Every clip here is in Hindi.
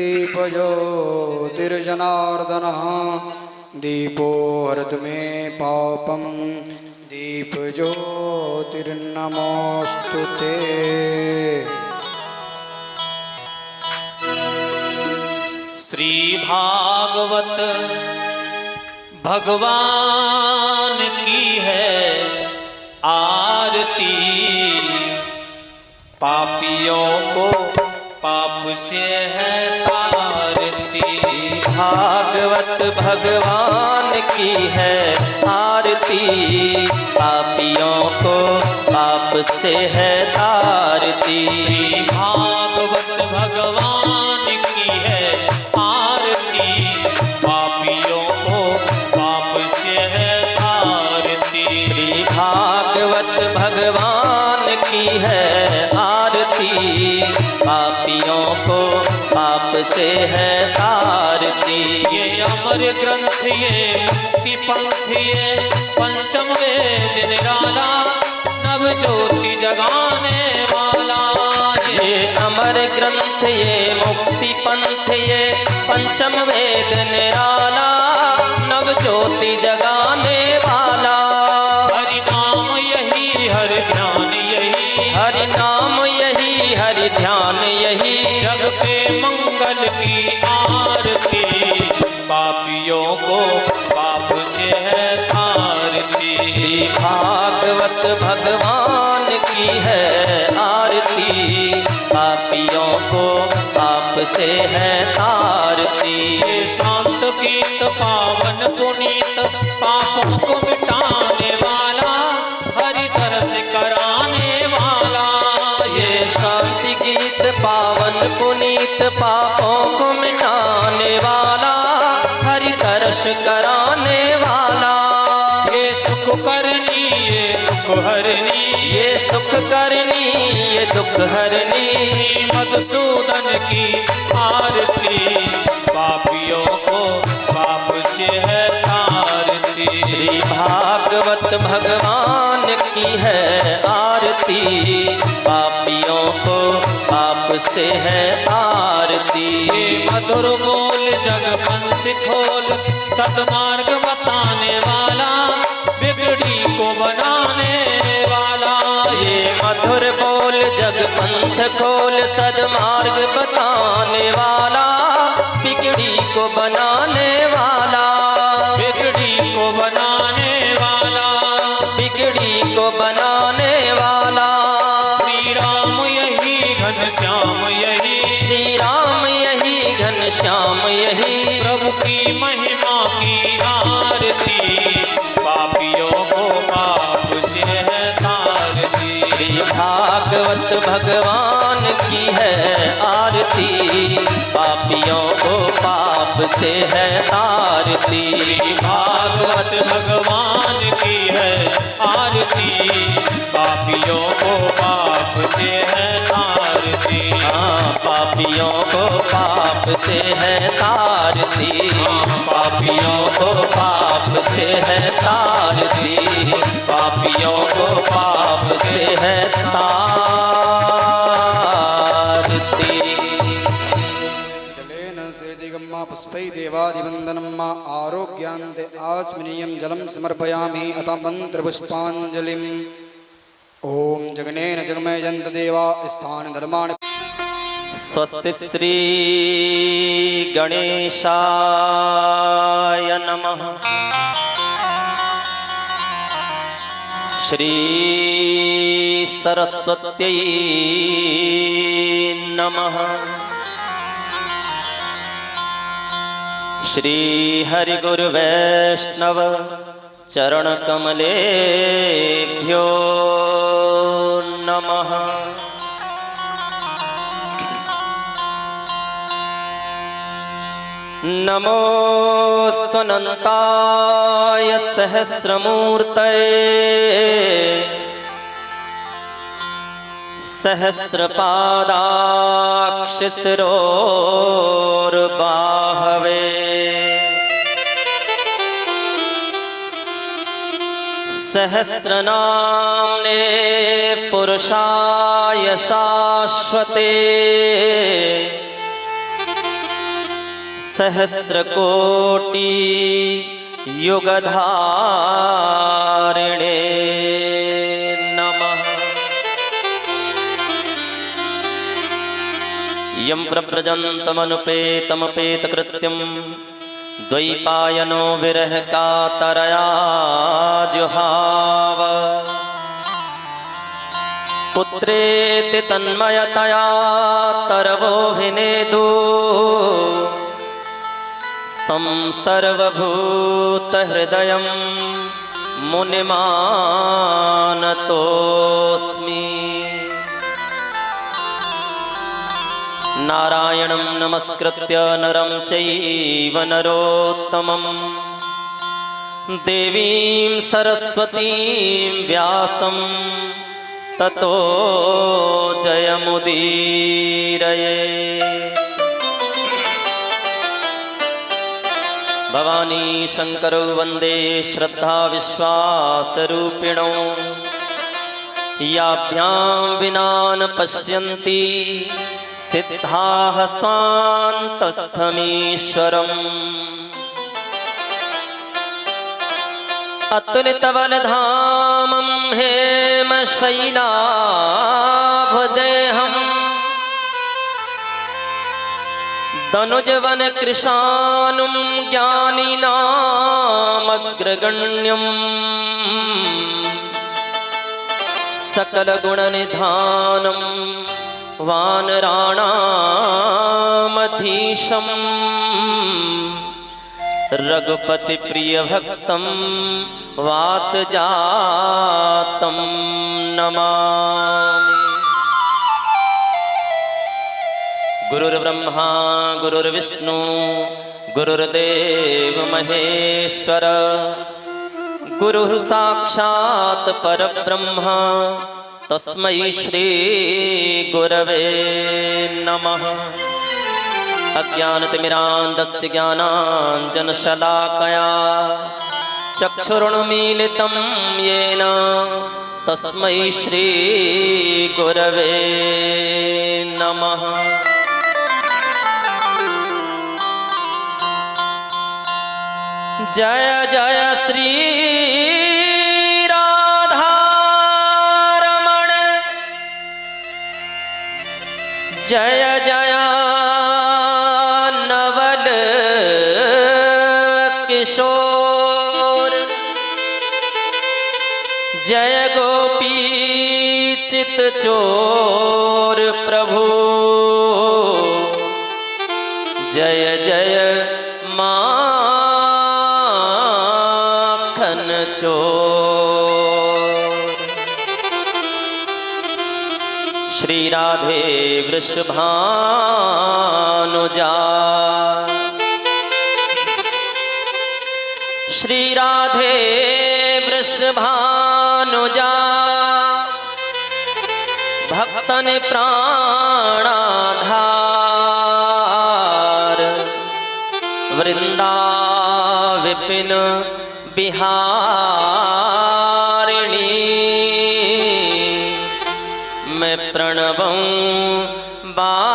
दीपज्योतिर्जनार्दनः दीपो हरतु मे पापं दीपज्योतिर्नमोऽस्तु ते। श्री भागवत भगवान की है आरती, पापियों को पाप से है तारती। भागवत भगवान की है आरती, पापियों को पाप से है तारती। भागवत भगवान की है आरती, पापियों को पाप से है तारती। भागवत भगवान की है आरती, पापियों को पाप से है तारती। ये अमर ग्रंथ ये मुक्ति पंथ ये पंचम वेद निराला, नव ज्योति जगाने वाला। ये अमर ग्रंथ ये मुक्ति पंथ ये पंचम वेद निराला, नव ज्योति जगाने वाला। हरि नाम यही हरि ध्यान यही, हरि नाम यही हरि ध्यान यही, जग पे मंगल की आरती। पापियों को पाप से है तारती। श्री भागवत भगवान की है आरती, पापियों को पाप से है तारती। ये शांत गीत पावन पुनीत पापों को मिटाने वाला, हरि दर्श कराने वाला। ये शांति गीत पावन पुनीत पापों को मिटाने वाला, हरि दर्श कराने वाला। ये सुख करनी ये दुख हरनी, ये सुख करनी ये दुख हरनी, श्री मधुसूदन की आरती। पापियों को पाप से है तारती। श्री भागवत भगवान की है आरती, पापियों को पाप से है तारती। ये मधुर बोल जग पंथ खोल, सदमार्ग बताने वाला, बिगड़ी को बनाने वाला। ये मधुर बोल जग पंथ खोल, सदमार्ग बताने वाला, बिगड़ी को बनाने वाला। बिगड़ी को बनाने वाला, बिगड़ी को बनाने वाला। श्री राम यही घनश्याम यही, श्री राम यही घनश्याम यही, प्रभु की महिमा की आरती। पापियों को पाप से है तारती। श्री भागवत भगवान की है आरती, पापियों को पाप से है तारती। भागवत भगवान की है आरती, पापियों को पाप से है तारती। हाँ, पापियों को पाप से है तारती, पापियों को पाप से है तारती, पापियों को पाप से है तारती। जलेन श्रीदिगम्मा पुष्पै देवादिवन्दनम् आरोग्यान्ते आचमनीयं जलं समर्पयामि अथ मन्त्रपुष्पाञ्जलिम्। ओम जगनेन जगमयजन्त देवा स्थान धर्माणि। स्वस्ति श्री गणेशाय नमः। श्री सरस्वत्यै नमः। श्री हरि गुरु वैष्णव चरण कमलेभ्यो नमः। नमोऽस्तुनन्ताय सहस्रमूर्तये सहस्रपादाक्षशिरोर्बाहवे सहस्रनाम्ने पुरुषाय शाश्वते सहस्रकोटि युगधारिणे नमः। यं प्रव्रजन्तमनुपेतमपेतकृत्यं द्वैपायनो विरह कातरया जुहाव। पुत्रेति तन्मयतया तरवोऽभिनेदु स्तं सर्वभूतहृदयं मुनिमानतोऽस्मि। नारायणं नमस्कृत्य नरं चैव नरोत्तमं देवीं सरस्वतीं व्यासं ततो जयमुदीरये। भवानी शंकरौ वन्दे श्रद्धा विश्वासरूपिणौ याभ्यां विना न पश्यन्ति सिद्धाः स्वान्तस्थमीश्वरम्। अतुलितबलधामं हेमशैलाभदेहं दनुजवनकृशानुं ज्ञानिनामग्रगण्यं सकलगुणनिधानं वानराणामधीशं रघुपतिप्रियभक्तं वातजातं नमामि। गुरुर्ब्रह्मा गुरुर्विष्णु गुरुर्देव महेश्वर गुरुः साक्षात् परब्रह्म तस्मै श्री गुरवे नमः। अज्ञानतिमिरान्धस्य ज्ञानाञ्जनशलाकया चक्षुरुन्मीलितं येन तस्मै श्री गुरवे नमः। जय जय श्री राधारमण जय जय नवल किशोर जय गोपी चित चोर प्रभु जय जय माखन चोर। श्री राधे वृषभानुजा श्री राधे वृषभानुजा भक्तन प्राणाधार वृंदा विपिन बिहारिणी मैं प्रणवं बारंबार।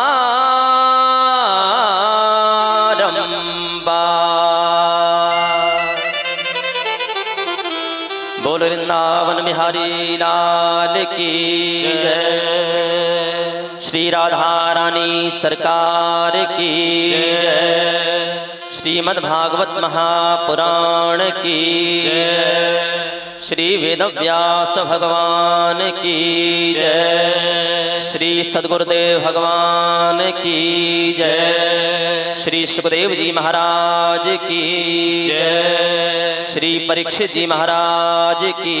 बोल वृंदावन बिहारी लाल की जय। श्री राधा रानी सरकार की जय। श्रीमद्भागवत महापुराण की जय। श्री वेदव्यास भगवान की जय। श्री सद्गुरुदेव भगवान की जय। श्री सुखदेव जी महाराज की जय। श्री परीक्षित जी महाराज की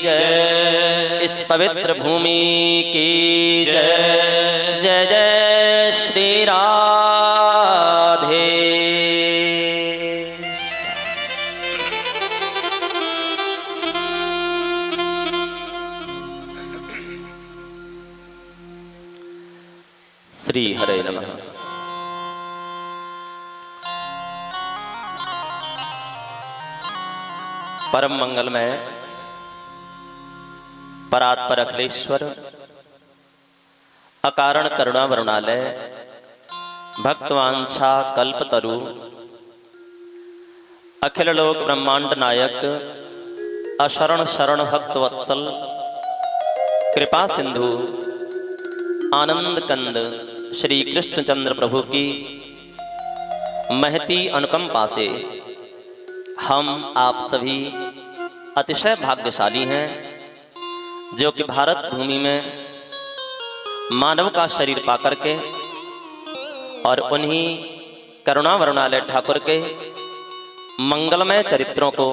जय। इस पवित्र भूमि की जय। जय जय श्री राधे। श्री हरे नमः। परम मंगलमय परात्पर अखिलेश्वर अकारण करुणा वरुणालय भक्तवांछा कल्पतरु अखिल लोक ब्रह्मांड नायक अशरण शरण भक्त वत्सल कृपा सिंधु आनंद कंद श्री कृष्णचंद्र प्रभु की महती अनुकंपा से हम आप सभी अतिशय भाग्यशाली हैं जो कि भारत भूमि में मानव का शरीर पाकर के और उन्हीं करुणा वरुणालय ठाकुर के मंगलमय चरित्रों को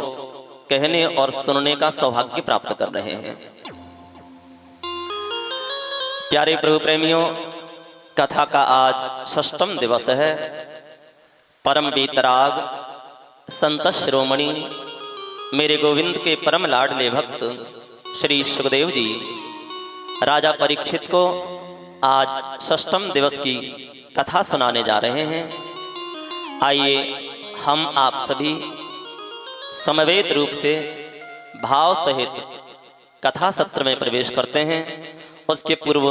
कहने और सुनने का सौभाग्य प्राप्त कर रहे हैं। प्यारे प्रभु प्रेमियों, कथा का आज 6वां दिवस है। परम वीतराग संत शिरोमणि मेरे गोविंद के परम लाडले भक्त श्री सुखदेव जी राजा परीक्षित को आज 6वां दिवस की कथा सुनाने जा रहे हैं। आइए हम आप सभी समवेत रूप से भाव सहित कथा सत्र में प्रवेश करते हैं। उसके पूर्व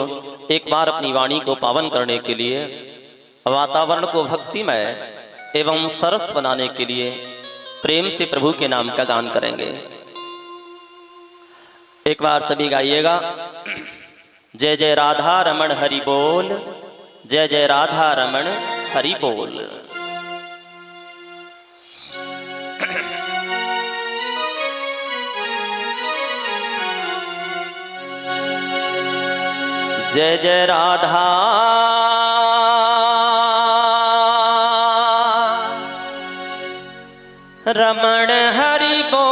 एक बार अपनी वाणी को पावन करने के लिए, वातावरण को भक्तिमय एवं सरस बनाने के लिए प्रेम से प्रभु के नाम का गान करेंगे। एक बार सभी गाइएगा। जय जय राधा रमण हरि बोल, जय जय राधा रमण हरि बोल। जय जय राधा रमण हरि बोल,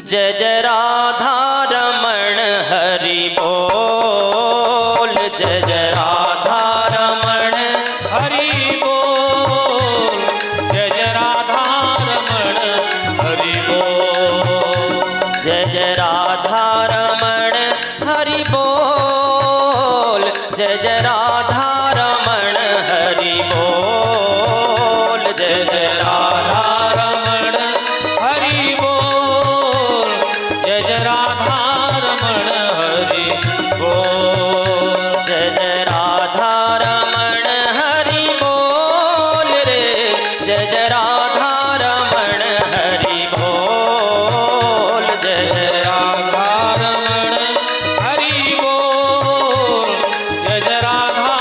जय जय राधा रमण हरि बोल, जय जय राधा रमण हरि बोल, जय जय राधा रमण हरि बोल, जय जय राधा रमण हरि बोल, जय जय राधा रमण हरि बोल, जय जय राधा रमण हरि बोल, जय जय राधा रमण हरि बोल, जय जय राधा रमण हरि बोल रे, जय जय राधा रमण हरि बोल, जय जय राधा रमण हरि बोल, जय जय राधा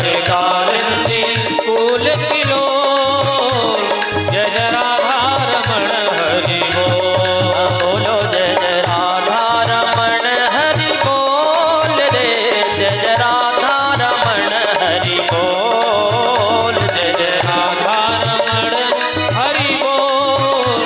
हरे कालिंदी फूल किलो जय जय राधा रमण हरि बोल। बोलो जय जय राधा रमण हरि बोल रे, जय जय राधा रमण हरि बोल, जय जय राधा रमण हरि बोल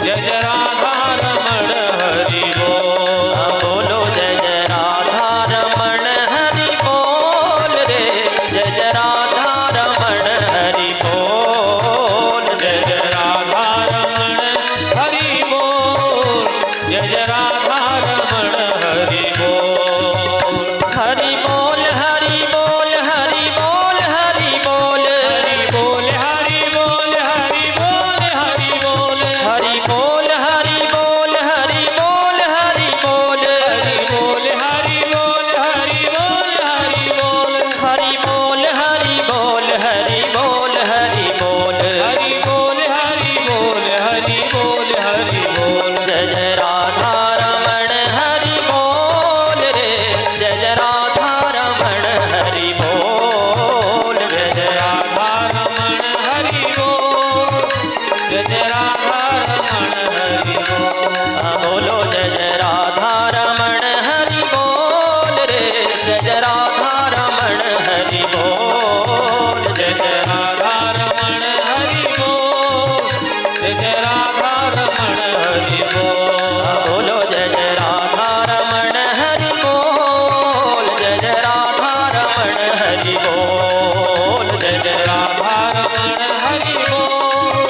जय जय राधा रमण हरि बोल। बोलो जय जय राधा रमण हरि बोल रे, जय जय राधा रमण हरि बोल, जय जय राधा रमण हरि बोल जय जय राधा रमण हरि बोल। हरि बोल हरि बोल हरि बोल हरि बोल, हरि बोल हरि बोल हरि बोल हरि बोल। हरि बोल हरि बोल हरि बोल हरि बोल, हरि बोल हरि बोल हरि बोल हरि बोल। हरि बोल हरि बोल हरि बोल हरि बोल, हरि बोल हरि बोल हरि बोल हरि बोल। जय जय राधा रमण हरि बोल रे, जय जय राधा रमण हरि बोल, जय जय राधा रमण हरि बोल जय जय राधा रमण हरि बोल। बोलो जय जय राधा रमण हरि बोल रे, जय जय राधा रमण हरि बोल, जय जय राधा रमण हरि बोल जय जय राधा रमण हरि बोल। बोलो जय जय राधा रमण हरि बोल, जय जय राधा रमण हरि बोल, जय जय राधा रमण हरि बोल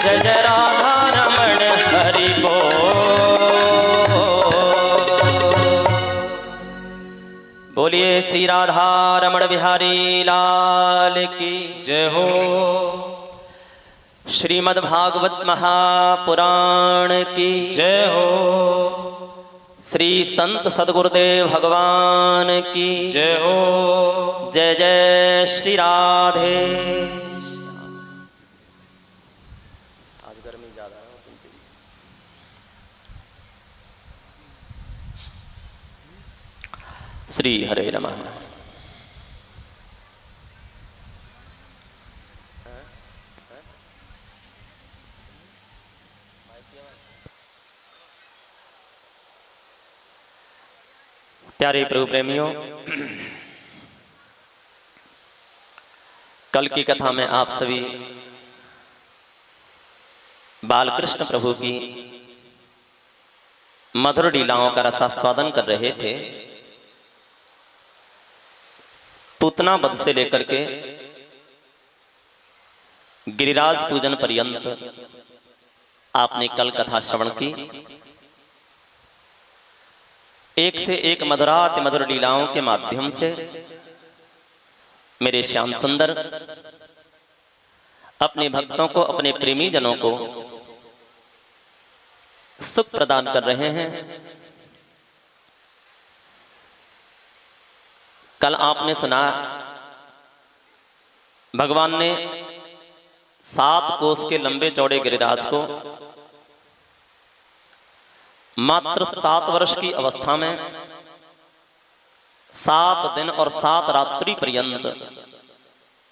जय जय राधा रमण हरि बोल। बोलिए श्री राधा रमण बिहारी लाल की जय हो। श्रीमद् भागवत महापुराण की जय हो। श्री संत सदगुरुदेव भगवान की जय हो। जय जय श्री राधे। आज गर्मी ज्यादा है। श्री हरे नमः। प्यारे प्रभु प्रेमियों, कल की कथा में आप सभी बालकृष्ण प्रभु की मधुर लीलाओं का रसास्वादन कर रहे थे। पूतना वध से लेकर के गिरिराज पूजन पर्यंत आपने कल कथा श्रवण की। एक से एक मधुराति मधुर लीलाओं के माध्यम से मेरे श्याम सुंदर अपने भक्तों को, अपने प्रेमी जनों को सुख प्रदान कर रहे हैं। कल आपने सुना भगवान ने 7 कोस के लंबे चौड़े गिरिराज को मात्र 7 वर्ष की अवस्था में 7 दिन और 7 रात्रि पर्यंत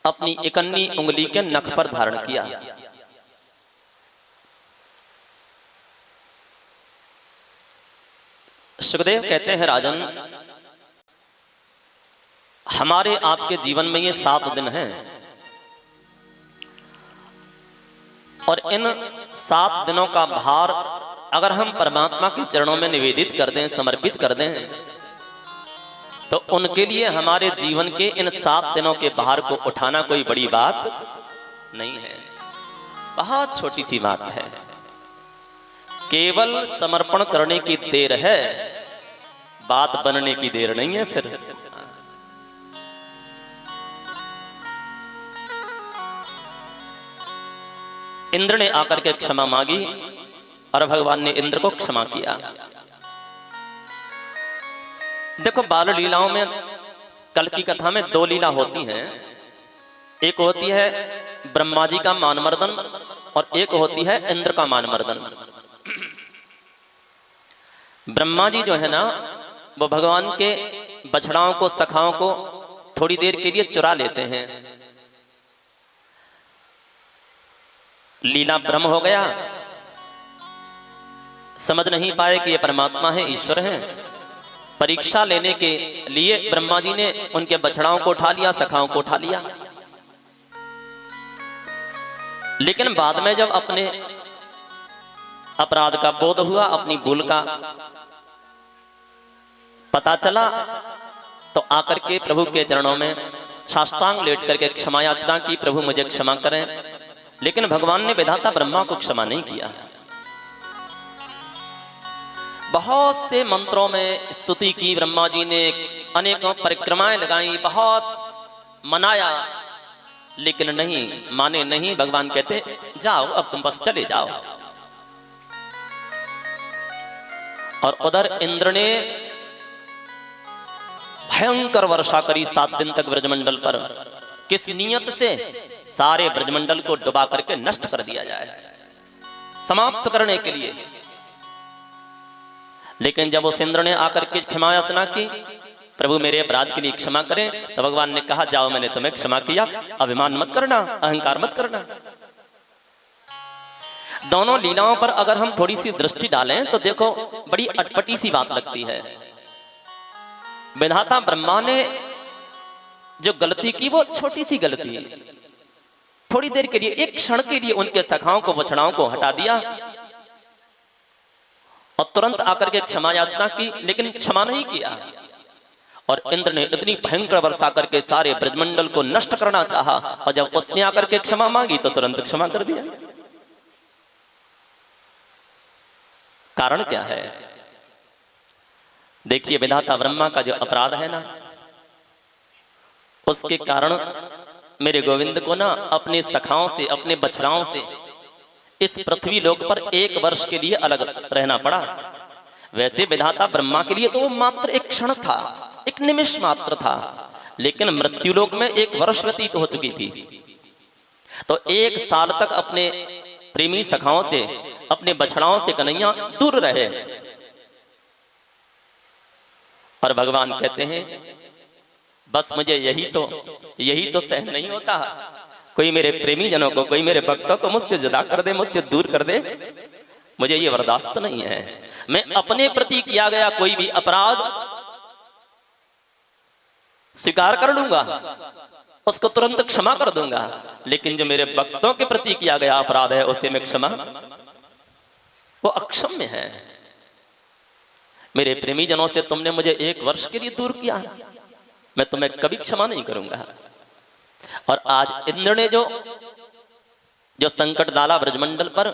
अपनी इकन्नी उंगली के नख पर धारण किया। सुखदेव कहते हैं, राजन, हमारे आपके जीवन में ये 7 दिन हैं और इन 7 दिनों का भार अगर हम परमात्मा के चरणों में निवेदित कर दें, समर्पित कर दें, तो उनके लिए हमारे जीवन के इन 7 दिनों के भार को उठाना कोई बड़ी बात नहीं है। बहुत छोटी सी बात है। केवल समर्पण करने की देर है, बात बनने की देर नहीं है। फिर इंद्र ने आकर के क्षमा मांगी और भगवान ने इंद्र को क्षमा किया। देखो, बाल लीलाओं में कल की कथा में 2 लीला होती हैं। एक होती है ब्रह्मा जी का मानमर्दन और एक होती है इंद्र का मानमर्दन। ब्रह्मा जी जो है ना, वो भगवान के बछड़ाओं को, सखाओं को थोड़ी देर के लिए चुरा लेते हैं। लीला भ्रम हो गया, समझ नहीं पाए कि ये परमात्मा है, ईश्वर है। परीक्षा लेने के लिए ब्रह्मा जी ने उनके बछड़ाओं को उठा लिया, सखाओं को उठा लिया। लेकिन बाद में जब अपने अपराध का बोध हुआ, अपनी भूल का पता चला, तो आकर के प्रभु के चरणों में साष्टांग लेट करके क्षमा याचना की, प्रभु मुझे क्षमा करें। लेकिन भगवान ने विधाता ब्रह्मा को क्षमा नहीं किया। बहुत से मंत्रों में स्तुति की ब्रह्मा जी ने, अनेकों परिक्रमाएं लगाई, बहुत मनाया, लेकिन नहीं माने नहीं। भगवान कहते जाओ, अब तुम बस चले जाओ। और उधर इंद्र ने भयंकर वर्षा करी 7 दिन तक ब्रजमंडल पर। किस नियत से? सारे ब्रजमंडल को डुबा करके नष्ट कर दिया जाए, समाप्त करने के लिए। लेकिन जब उस इंद्र ने आकर के क्षमा याचना की, प्रभु मेरे अपराध के लिए क्षमा करें, तो भगवान ने कहा जाओ, मैंने तुम्हें क्षमा किया, अभिमान मत करना, अहंकार मत करना। दोनों लीलाओं पर अगर हम थोड़ी सी दृष्टि डालें तो देखो बड़ी अटपटी सी बात लगती है। विधाता ब्रह्मा ने जो गलती की वो छोटी सी गलती, थोड़ी देर के लिए, एक क्षण के लिए उनके सखाओं को, बछड़ाओं को हटा दिया और तुरंत आकर के क्षमा याचना की, लेकिन क्षमा नहीं किया। और इंद्र ने इतनी भयंकर वर्षा करके सारे ब्रजमंडल को नष्ट करना चाहा, और जब उसने आकर के क्षमा मांगी तो तुरंत क्षमा कर दिया। कारण क्या है? देखिए, विधाता ब्रह्मा का जो अपराध है ना, उसके कारण मेरे गोविंद को ना अपने सखाओं से, अपने बछड़ाओं से इस पृथ्वी लोक पर 1 वर्ष के लिए अलग रहना पड़ा। वैसे विधाता ब्रह्मा के लिए तो वो मात्र एक क्षण था, एक निमिष मात्र था, लेकिन मृत्युलोक में 1 वर्ष व्यतीत हो चुकी थी। तो 1 साल तक अपने प्रेमी सखाओं से, अपने बछड़ाओं से कन्हैया दूर रहे। और भगवान कहते हैं बस मुझे यही तो सहन नहीं होता। कोई मेरे प्रेमी जनों को, कोई मेरे भक्तों को मुझसे जुदा कर दे, मुझसे दूर कर दे, मुझे ये बर्दाश्त नहीं है। मैं अपने प्रति किया गया कोई भी अपराध स्वीकार कर लूंगा, उसको तुरंत क्षमा कर दूंगा, लेकिन जो मेरे भक्तों के प्रति किया गया अपराध है उसे मैं क्षमा, वो अक्षम्य है। मेरे प्रेमी जनों से तुमने मुझे 1 वर्ष के लिए दूर किया, मैं तुम्हें कभी क्षमा नहीं करूंगा। और आज इंद्र ने जो संकट डाला ब्रजमंडल पर,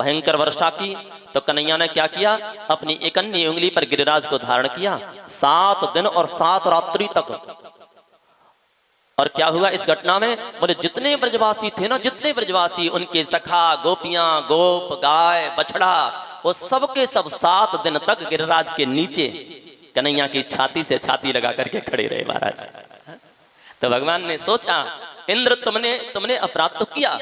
भयंकर वर्षा की, तो कन्हैया ने क्या किया? अपनी एक अन्य उंगली पर गिरिराज को धारण किया 7 दिन और 7 रात्रि तक। और क्या हुआ इस घटना में? बोले जितने ब्रजवासी थे ना, जितने ब्रजवासी, उनके सखा, गोपियां, गोप, गाय, बछड़ा, वो सब के सब 7 दिन तक गिरिराज के नीचे कन्हैया की छाती से छाती लगा करके खड़े रहे महाराज। तो भगवान ने सोचा, इंद्र तुमने अपराध तो किया,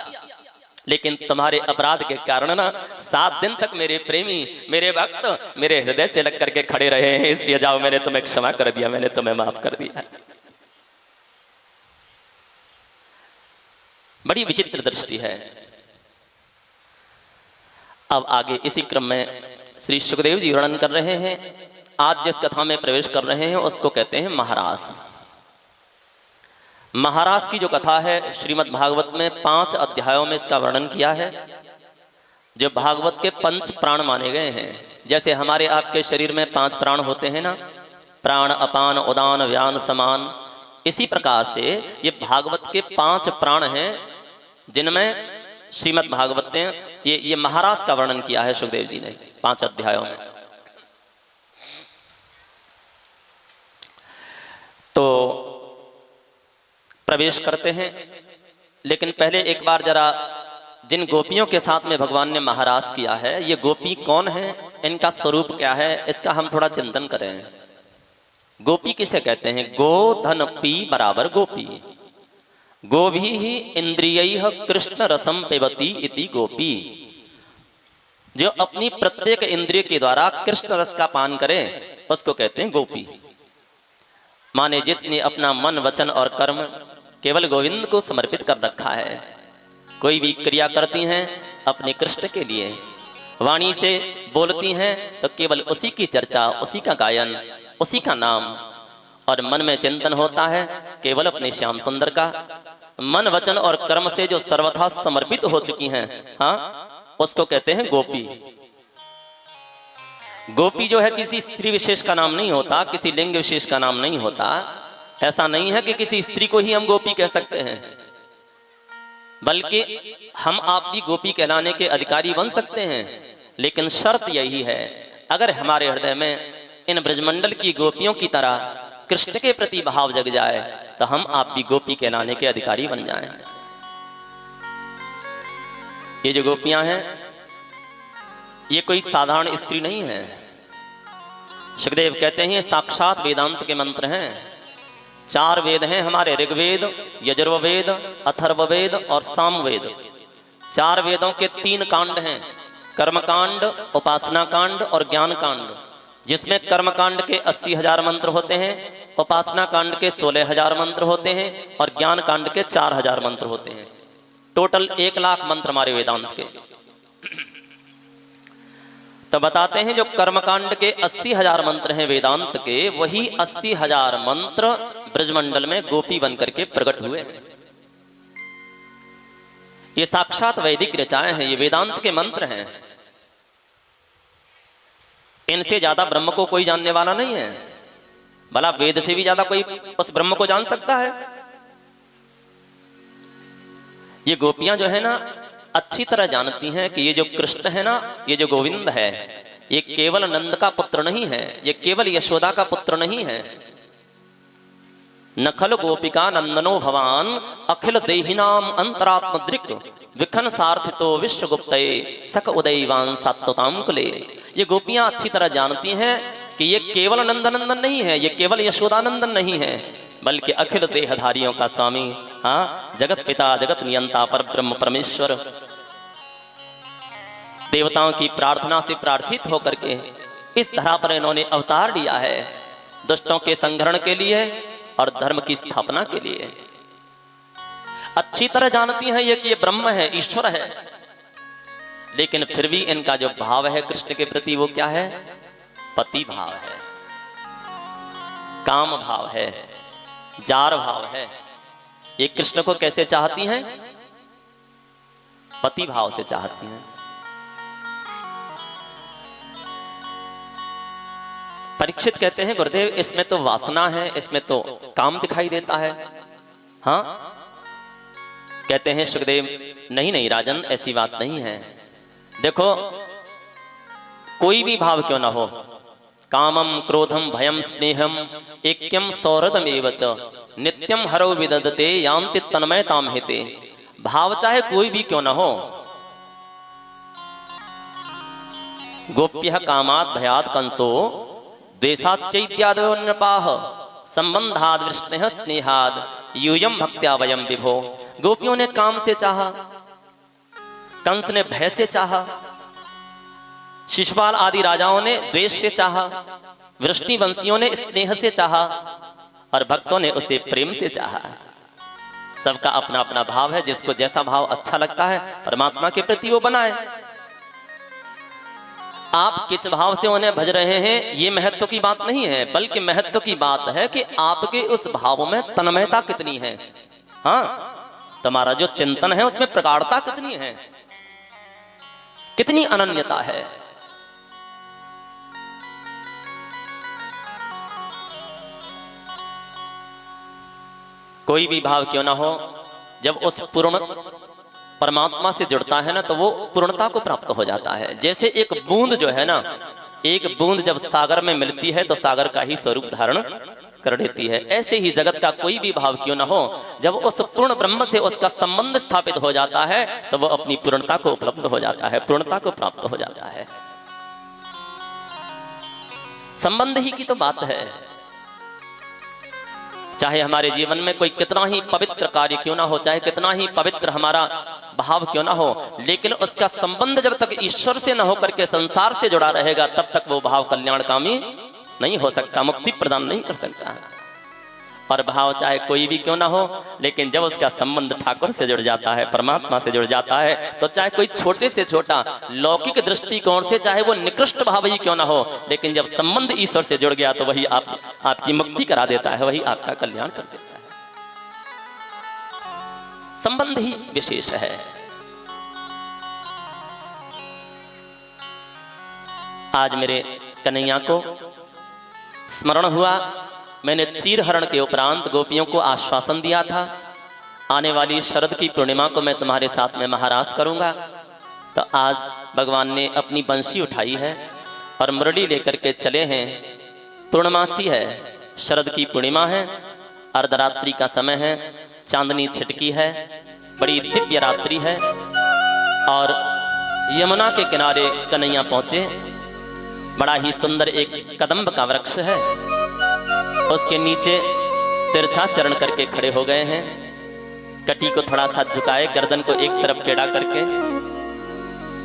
लेकिन तुम्हारे अपराध के कारण ना 7 दिन तक मेरे प्रेमी, मेरे भक्त मेरे हृदय से लग करके खड़े रहे हैं, इसलिए जाओ, मैंने तुम्हें क्षमा कर दिया, मैंने तुम्हें माफ कर दिया। बड़ी विचित्र दृष्टि है। अब आगे इसी क्रम में श्री सुखदेव जी वर्णन कर रहे हैं। आज जिस कथा में प्रवेश कर रहे हैं उसको कहते हैं महारास। महारास की जो कथा है, श्रीमद् भागवत में 5 अध्यायों में इसका वर्णन किया है। जो भागवत के 5 प्राण माने गए हैं, जैसे हमारे आपके शरीर में 5 प्राण होते हैं ना, प्राण, अपान, उदान, व्यान, समान, इसी प्रकार से ये भागवत के 5 प्राण हैं, जिनमें श्रीमद् भागवत ने ये महारास का वर्णन किया है सुखदेव जी ने 5 अध्यायों में। तो प्रवेश करते हैं, लेकिन पहले एक बार जरा जिन गोपियों के साथ में भगवान ने महारास किया है, ये गोपी कौन है, इनका स्वरूप क्या है, इसका हम थोड़ा चिंतन करें। गोपी किसे कहते हैं? गो धन पी बराबर गोपी। गोभी ही इंद्रियैः कृष्ण रसम पिबती इति गोपी। जो अपनी प्रत्येक इंद्रिय के द्वारा कृष्ण रस का पान करे उसको कहते हैं गोपी। माने जिसने अपना मन वचन और कर्म केवल गोविंद को समर्पित कर रखा है। कोई भी क्रिया करती हैं अपने कृष्ण के लिए, वाणी से बोलती हैं तो केवल उसी की चर्चा, उसी का गायन, उसी का नाम, और मन में चिंतन होता है केवल अपने श्याम सुंदर का। मन वचन और कर्म से जो सर्वथा समर्पित हो चुकी हैं, हाँ, उसको कहते हैं गोपी। गोपी जो है किसी स्त्री विशेष का नाम नहीं होता, किसी लिंग विशेष का नाम नहीं होता। ऐसा नहीं है कि किसी स्त्री को ही हम गोपी कह सकते हैं, बल्कि हम आप भी गोपी कहलाने के अधिकारी बन सकते हैं। लेकिन शर्त यही है, अगर हमारे हृदय में इन ब्रजमंडल की गोपियों की तरह कृष्ण के प्रति भाव जग जाए तो हम आप भी गोपी कहलाने के अधिकारी बन जाएं। ये जो गोपियां हैं ये कोई साधारण स्त्री नहीं है। सुखदेव कहते हैं साक्षात वेदांत के मंत्र हैं। 4 वेद हैं हमारे, ऋग्वेद, यजुर्वेद, अथर्ववेद और सामवेद। 4 वेदों के 3 कांड हैं, कर्मकांड, उपासना कांड और ज्ञान कांड, जिसमें कर्मकांड के 80,000 मंत्र होते हैं, उपासना कांड के 16,000 मंत्र होते हैं और ज्ञान कांड के 4,000 मंत्र होते हैं। टोटल 1 लाख मंत्र हमारे वेदांत के। तो बताते हैं जो कर्मकांड के 80,000 मंत्र हैं वेदांत के, वही 80,000 मंत्र ब्रजमंडल में गोपी बनकर के प्रकट हुए। ये साक्षात वैदिक रचाएं हैं, ये वेदांत के मंत्र हैं। इनसे ज्यादा ब्रह्म को कोई जानने वाला नहीं है। भला वेद से भी ज्यादा कोई उस ब्रह्म को जान सकता है? ये गोपियां जो है ना अच्छी तरह जानती हैं कि ये जो कृष्ण है ना, ये जो गोविंद है, ये केवल नंद का पुत्र नहीं है, ये केवल यशोदा का पुत्र नहीं है। नखल गोपिका नंदनो भवान अखिल देहिनाम अंतरात्म दृक् विखन सार्थितो विश्वगुप्तये सक उदयवान सात्वताम कुले। ये गोपियां अच्छी तरह जानती हैं कि ये केवल नंदनंदन नहीं है, ये केवल यशोदानंदन नहीं है, बल्कि अखिल देहधारियों का स्वामी, हाँ, जगत पिता, जगत नियंता, पर ब्रह्म परमेश्वर, देवताओं की प्रार्थना से प्रार्थित होकर के इस धरा पर इन्होंने अवतार लिया है, दुष्टों के संग्रहण के लिए और धर्म की स्थापना के लिए। अच्छी तरह जानती हैं ये कि ये ब्रह्म है, ईश्वर है, लेकिन फिर भी इनका जो भाव है कृष्ण के प्रति वो क्या है? पति भाव है, काम भाव है, जार भाव है। ये कृष्ण को कैसे चाहती हैं? पति भाव से चाहती हैं। परीक्षित कहते हैं गुरुदेव इसमें तो वासना है, इसमें तो काम दिखाई देता है। हाँ, कहते हैं सुखदेव नहीं नहीं राजन, ऐसी बात नहीं है। देखो कोई भी भाव क्यों ना हो, कामम क्रोधम भयम स्नेहम ऐक्यम सौहृदमेव च नित्यम हरो विदधते यान्ति तन्मयताम हेते। भाव चाहे कोई भी क्यों ना हो, गोप्यः कामात् भयात् कंसो द्वेषात् चैत्यादयो नृपाः संबंधाद् वृष्णिः स्नेहाद् यूयं भक्त्या वयं विभो। गोपियों ने काम से चाहा, कंस ने भय से चाहा, शिशुपाल आदि राजाओं ने द्वेष से चाहा, वृष्णि वंशियों ने स्नेह से चाहा और भक्तों ने उसे प्रेम से चाहा। सबका अपना अपना भाव है, जिसको जैसा भाव अच्छा लगता है परमात्मा के प्रति वो बनाए। आप किस भाव से उन्हें भज रहे हैं ये महत्व की बात नहीं है, बल्कि महत्व की बात है कि आपके उस भाव में तन्मयता कितनी है। हाँ, तुम्हारा जो चिंतन है उसमें प्रगाढ़ता कितनी है, कितनी अनन्यता है। कोई भी भाव क्यों ना हो, जब उस पूर्ण परमात्मा से जुड़ता है ना तो वो पूर्णता को प्राप्त हो जाता है। जैसे एक बूंद जो है ना, एक बूंद जब सागर में मिलती है तो सागर का ही स्वरूप धारण कर देती है। ऐसे ही जगत का कोई भी भाव क्यों ना हो, जब उस पूर्ण ब्रह्म से उसका संबंध स्थापित हो जाता है तो वो अपनी पूर्णता को उपलब्ध हो जाता है, पूर्णता को प्राप्त हो जाता है। संबंध ही की तो बात है। चाहे हमारे जीवन में कोई कितना ही पवित्र कार्य क्यों ना हो, चाहे कितना ही पवित्र हमारा भाव क्यों ना हो, लेकिन उसका संबंध जब तक ईश्वर से न होकर के संसार से जुड़ा रहेगा तब तक वो भाव कल्याणकामी नहीं हो सकता, मुक्ति प्रदान नहीं कर सकता। और भाव चाहे कोई भी क्यों ना हो, लेकिन जब उसका संबंध ठाकुर से जुड़ जाता है, परमात्मा से जुड़ जाता है, तो चाहे कोई छोटे से छोटा लौकिक दृष्टिकोण से चाहे वो निकृष्ट भाव ही क्यों ना हो, लेकिन जब संबंध ईश्वर से जुड़ गया तो वही आपकी मुक्ति करा देता है, वही आपका कल्याण कर देता है। संबंध ही विशेष है। आज मेरे कन्हैया को स्मरण हुआ। मैंने चीरहरण के उपरांत गोपियों को आश्वासन दिया था, आने वाली शरद की पूर्णिमा को मैं तुम्हारे साथ में महारास करूंगा। तो आज भगवान ने अपनी बंशी उठाई है और मुरली लेकर के चले हैं। पूर्णमासी है, शरद की पूर्णिमा है, अर्धरात्रि का समय है, चांदनी छिटकी है, बड़ी दिव्य रात्रि है। और यमुना के किनारे कन्हैया पहुंचे। बड़ा ही सुंदर एक कदम्ब का वृक्ष है, उसके नीचे तिरछा चरण करके खड़े हो गए हैं। कटी को थोड़ा सा झुकाए, गर्दन को एक तरफ टेढ़ा करके,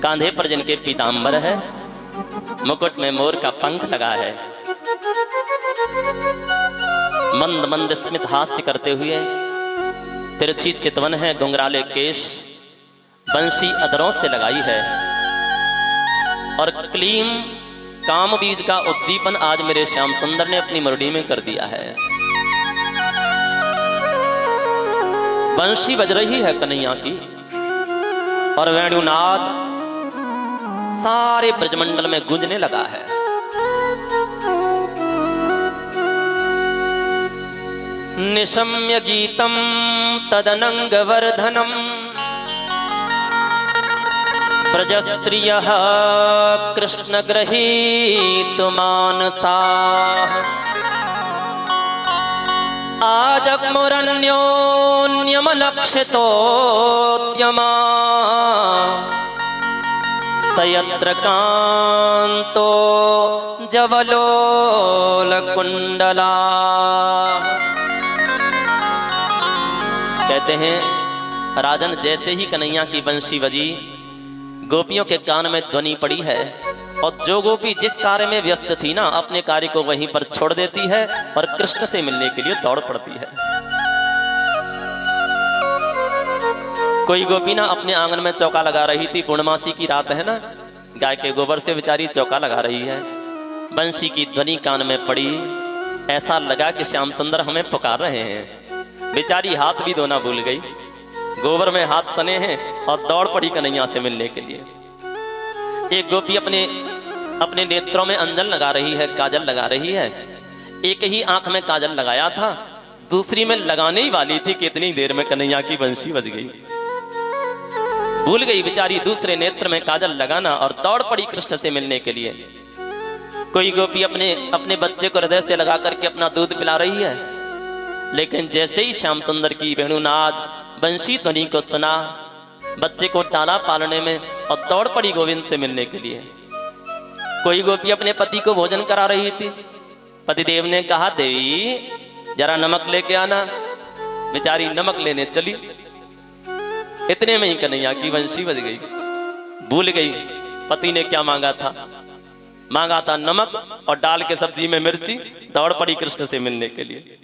कांधे पर जिनके पीतांबर है, मुकुट में मोर का पंख लगा है, मंद मंद स्मित हास्य करते हुए, तिरछी चितवन है, घुंघराले केश, बंशी अधरों से लगाई है। और क्लीम काम बीज का उद्दीपन आज मेरे श्याम सुंदर ने अपनी मुरली में कर दिया है। बंशी बज रही है कन्हैया की और वेणुनाद सारे ब्रजमंडल में गूंजने लगा है। निशम्य गीतम तदनंग वर्धनम ब्रजस्त्रियः कृष्ण गृहीतु मानसा आजग्मुरन्योन्यमलक्षितोद्यमा सयत्र कान्तो जवलोलकुण्डला। कहते हैं राजन, जैसे ही कन्हैया की बंशी बजी, गोपियों के कान में ध्वनि पड़ी है और जो गोपी जिस कार्य में व्यस्त थी ना, अपने कार्य को वहीं पर छोड़ देती है और कृष्ण से मिलने के लिए दौड़ पड़ती है। कोई गोपी ना अपने आंगन में चौका लगा रही थी, पूर्णमासी की रात है ना, गाय के गोबर से बेचारी चौका लगा रही है। बंशी की ध्वनि कान में पड़ी, ऐसा लगा कि श्याम सुंदर हमें पुकार रहे हैं। बेचारी हाथ भी धोना भूल गई, गोबर में हाथ सने हैं और दौड़ पड़ी कन्हैया से मिलने के लिए। एक गोपी अपने नेत्रों में अंजन लगा रही है, काजल लगा रही है। एक ही आंख में काजल लगाया था, दूसरी में लगाने ही वाली थी कि इतनी देर में कन्हैया की बंशी बज गई। भूल गई बेचारी दूसरे नेत्र में काजल लगाना और दौड़ पड़ी कृष्ण से मिलने के लिए। कोई गोपी अपने बच्चे को हृदय से लगा करके अपना दूध पिला रही है, लेकिन जैसे ही श्याम सुंदर की वेणुनाद बंशी ध्वनि को सुना, बच्चे को टाला पालने में और दौड़ पड़ी गोविंद से मिलने के लिए। कोई गोपी अपने पति को भोजन करा रही थी, पतिदेव ने कहा देवी जरा नमक लेके आना, बेचारी नमक लेने चली। इतने में ही कन्हैया की बंशी बज गई। भूल गई पति ने क्या मांगा था नमक और डाल के सब्जी में मिर्ची, दौड़ पड़ी कृष्ण से मिलने के लिए।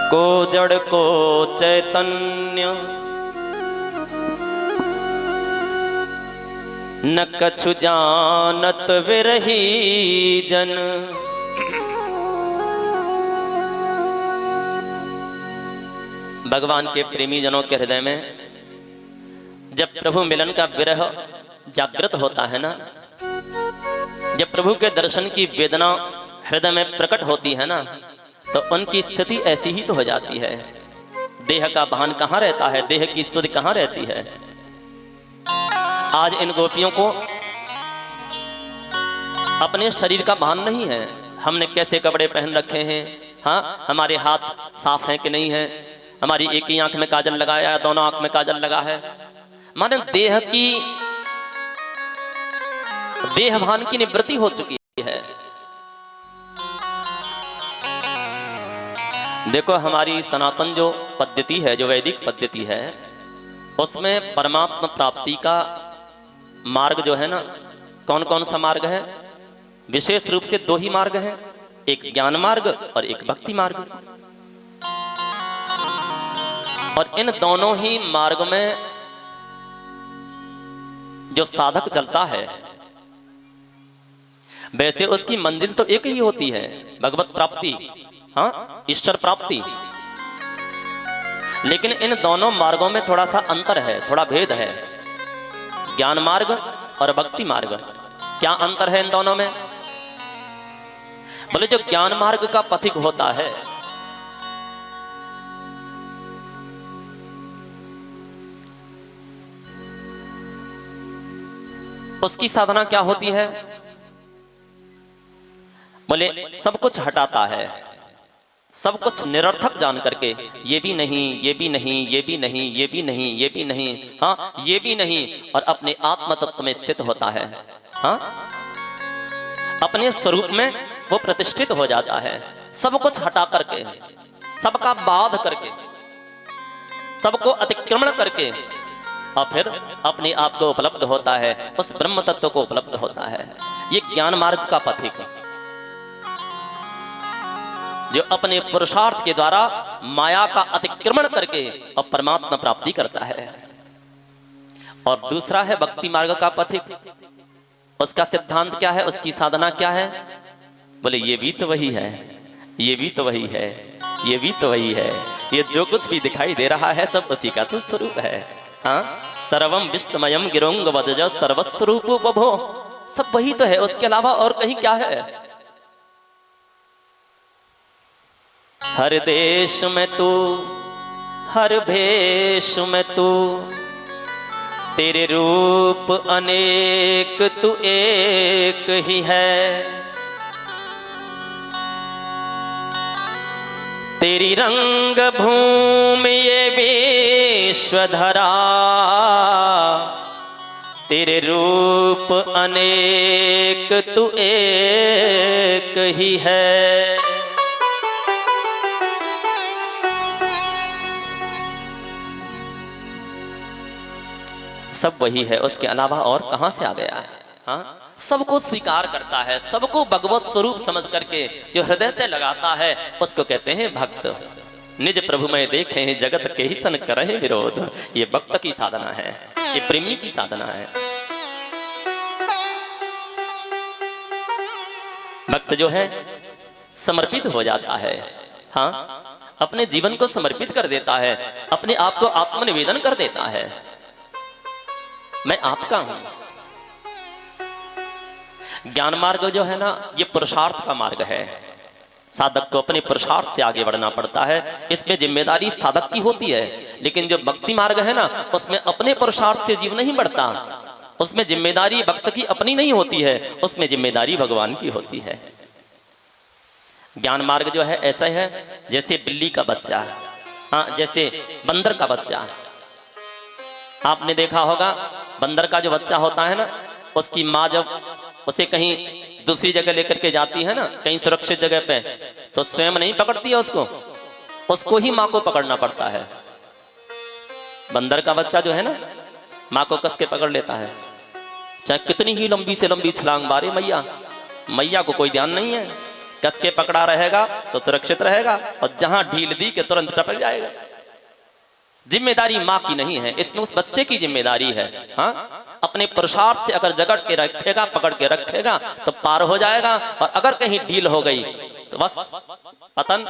को जड़ को चैतन्य न कछु जानत विरही जन। भगवान के प्रेमी जनों के हृदय में जब प्रभु मिलन का विरह जागृत होता है ना, जब प्रभु के दर्शन की वेदना हृदय में प्रकट होती है ना, तो उनकी स्थिति ऐसी ही तो हो जाती है। देह का भान कहाँ रहता है, देह की सुध कहाँ रहती है। आज इन गोपियों को अपने शरीर का भान नहीं है, हमने कैसे कपड़े पहन रखे हैं, हाँ हमारे हाथ साफ हैं कि नहीं है, हमारी एक ही आंख में काजल लगाया है, दोनों आंख में काजल लगा है। माने देह भान की निवृत्ति हो चुकी है। देखो हमारी सनातन जो पद्धति है, जो वैदिक पद्धति है, उसमें परमात्मा प्राप्ति का मार्ग जो है ना, कौन कौन सा मार्ग है? विशेष रूप से दो ही मार्ग हैं, एक ज्ञान मार्ग और एक भक्ति मार्ग। और इन दोनों ही मार्ग में जो साधक चलता है वैसे उसकी मंजिल तो एक ही होती है, भगवत प्राप्ति, हाँ, ईश्वर प्राप्ति। लेकिन इन दोनों मार्गों में थोड़ा सा अंतर है, थोड़ा भेद है, ज्ञान मार्ग और भक्ति मार्ग। क्या अंतर है इन दोनों में? बोले जो ज्ञान मार्ग का पथिक होता है उसकी साधना क्या होती है? बोले सब कुछ हटाता है, सब कुछ निरर्थक जान करके, ये भी नहीं, ये भी नहीं, ये भी नहीं, ये भी नहीं, ये भी नहीं, हाँ ये भी नहीं, और अपने आत्म तत्व में स्थित होता है। हाँ, अपने स्वरूप में वो प्रतिष्ठित हो जाता है, सब कुछ हटा करके, सबका बाध करके, सबको अतिक्रमण करके, और फिर अपने आप को उपलब्ध होता है, उस ब्रह्म तत्व को उपलब्ध होता है। ये ज्ञान मार्ग का पथिक, जो अपने पुरुषार्थ के द्वारा माया का अतिक्रमण करके और परमात्मा प्राप्ति करता है। और दूसरा है भक्ति मार्ग का पथिक। उसका सिद्धांत क्या है, उसकी साधना क्या है? बोले ये भी तो वही है, ये भी तो वही है, ये भी तो वही है, ये जो कुछ भी दिखाई दे रहा है सब उसी का तो स्वरूप है। हाँ, सर्वम विष्णुमयम गिरोंग वदज सर्वस्वरूप बभो, सब वही तो है, उसके अलावा और कहीं क्या है? हर देश में तू, हर भेष में तू, तेरे रूप अनेक तू एक ही है। तेरी रंग भूमि ये विश्वधरा, तेरे रूप अनेक तू एक ही है। सब वही है, उसके अलावा और कहां से आ गया है? हाँ, सबको स्वीकार करता है, सबको भगवत स्वरूप समझ करके जो हृदय से लगाता है उसको कहते हैं भक्त। निज प्रभु में देखे हैं जगत के ही सन करे विरोध, ये भक्त की साधना है, ये प्रेमी की साधना है। भक्त जो है समर्पित हो जाता है, हाँ, अपने जीवन को समर्पित कर देता है, अपने आप को आत्मनिवेदन कर देता है, मैं आपका हूं। ज्ञान मार्ग जो है ना, ये पुरुषार्थ का मार्ग है। साधक को अपने पुरुषार्थ से आगे बढ़ना पड़ता है, इसमें जिम्मेदारी साधक की होती है। लेकिन जो भक्ति मार्ग है ना, उसमें अपने पुरुषार्थ से जीव नहीं बढ़ता, उसमें जिम्मेदारी भक्त की अपनी नहीं होती है, उसमें जिम्मेदारी भगवान की होती है। ज्ञान मार्ग जो है ऐसा है जैसे बिल्ली का बच्चा, हाँ, जैसे बंदर का बच्चा। आपने देखा होगा बंदर का जो बच्चा होता है ना, उसकी माँ जब उसे कहीं दूसरी जगह लेकर के जाती है ना, कहीं सुरक्षित जगह पे, तो स्वयं नहीं पकड़ती है उसको ही माँ को पकड़ना पड़ता है। बंदर का बच्चा जो है ना, माँ को कस के पकड़ लेता है, चाहे कितनी ही लंबी से लंबी छलांग मारे मैया को कोई ध्यान नहीं है, कस के पकड़ा रहेगा तो सुरक्षित रहेगा, और जहां ढील दी के तुरंत टपक जाएगा। जिम्मेदारी माँ की नहीं है, इसमें उस बच्चे की जिम्मेदारी है। हाँ, अपने पुरुषार्थ से अगर जकड़ के रखेगा, पकड़ के रखेगा तो पार हो जाएगा, और अगर कहीं ढील हो गई तो बस पतन।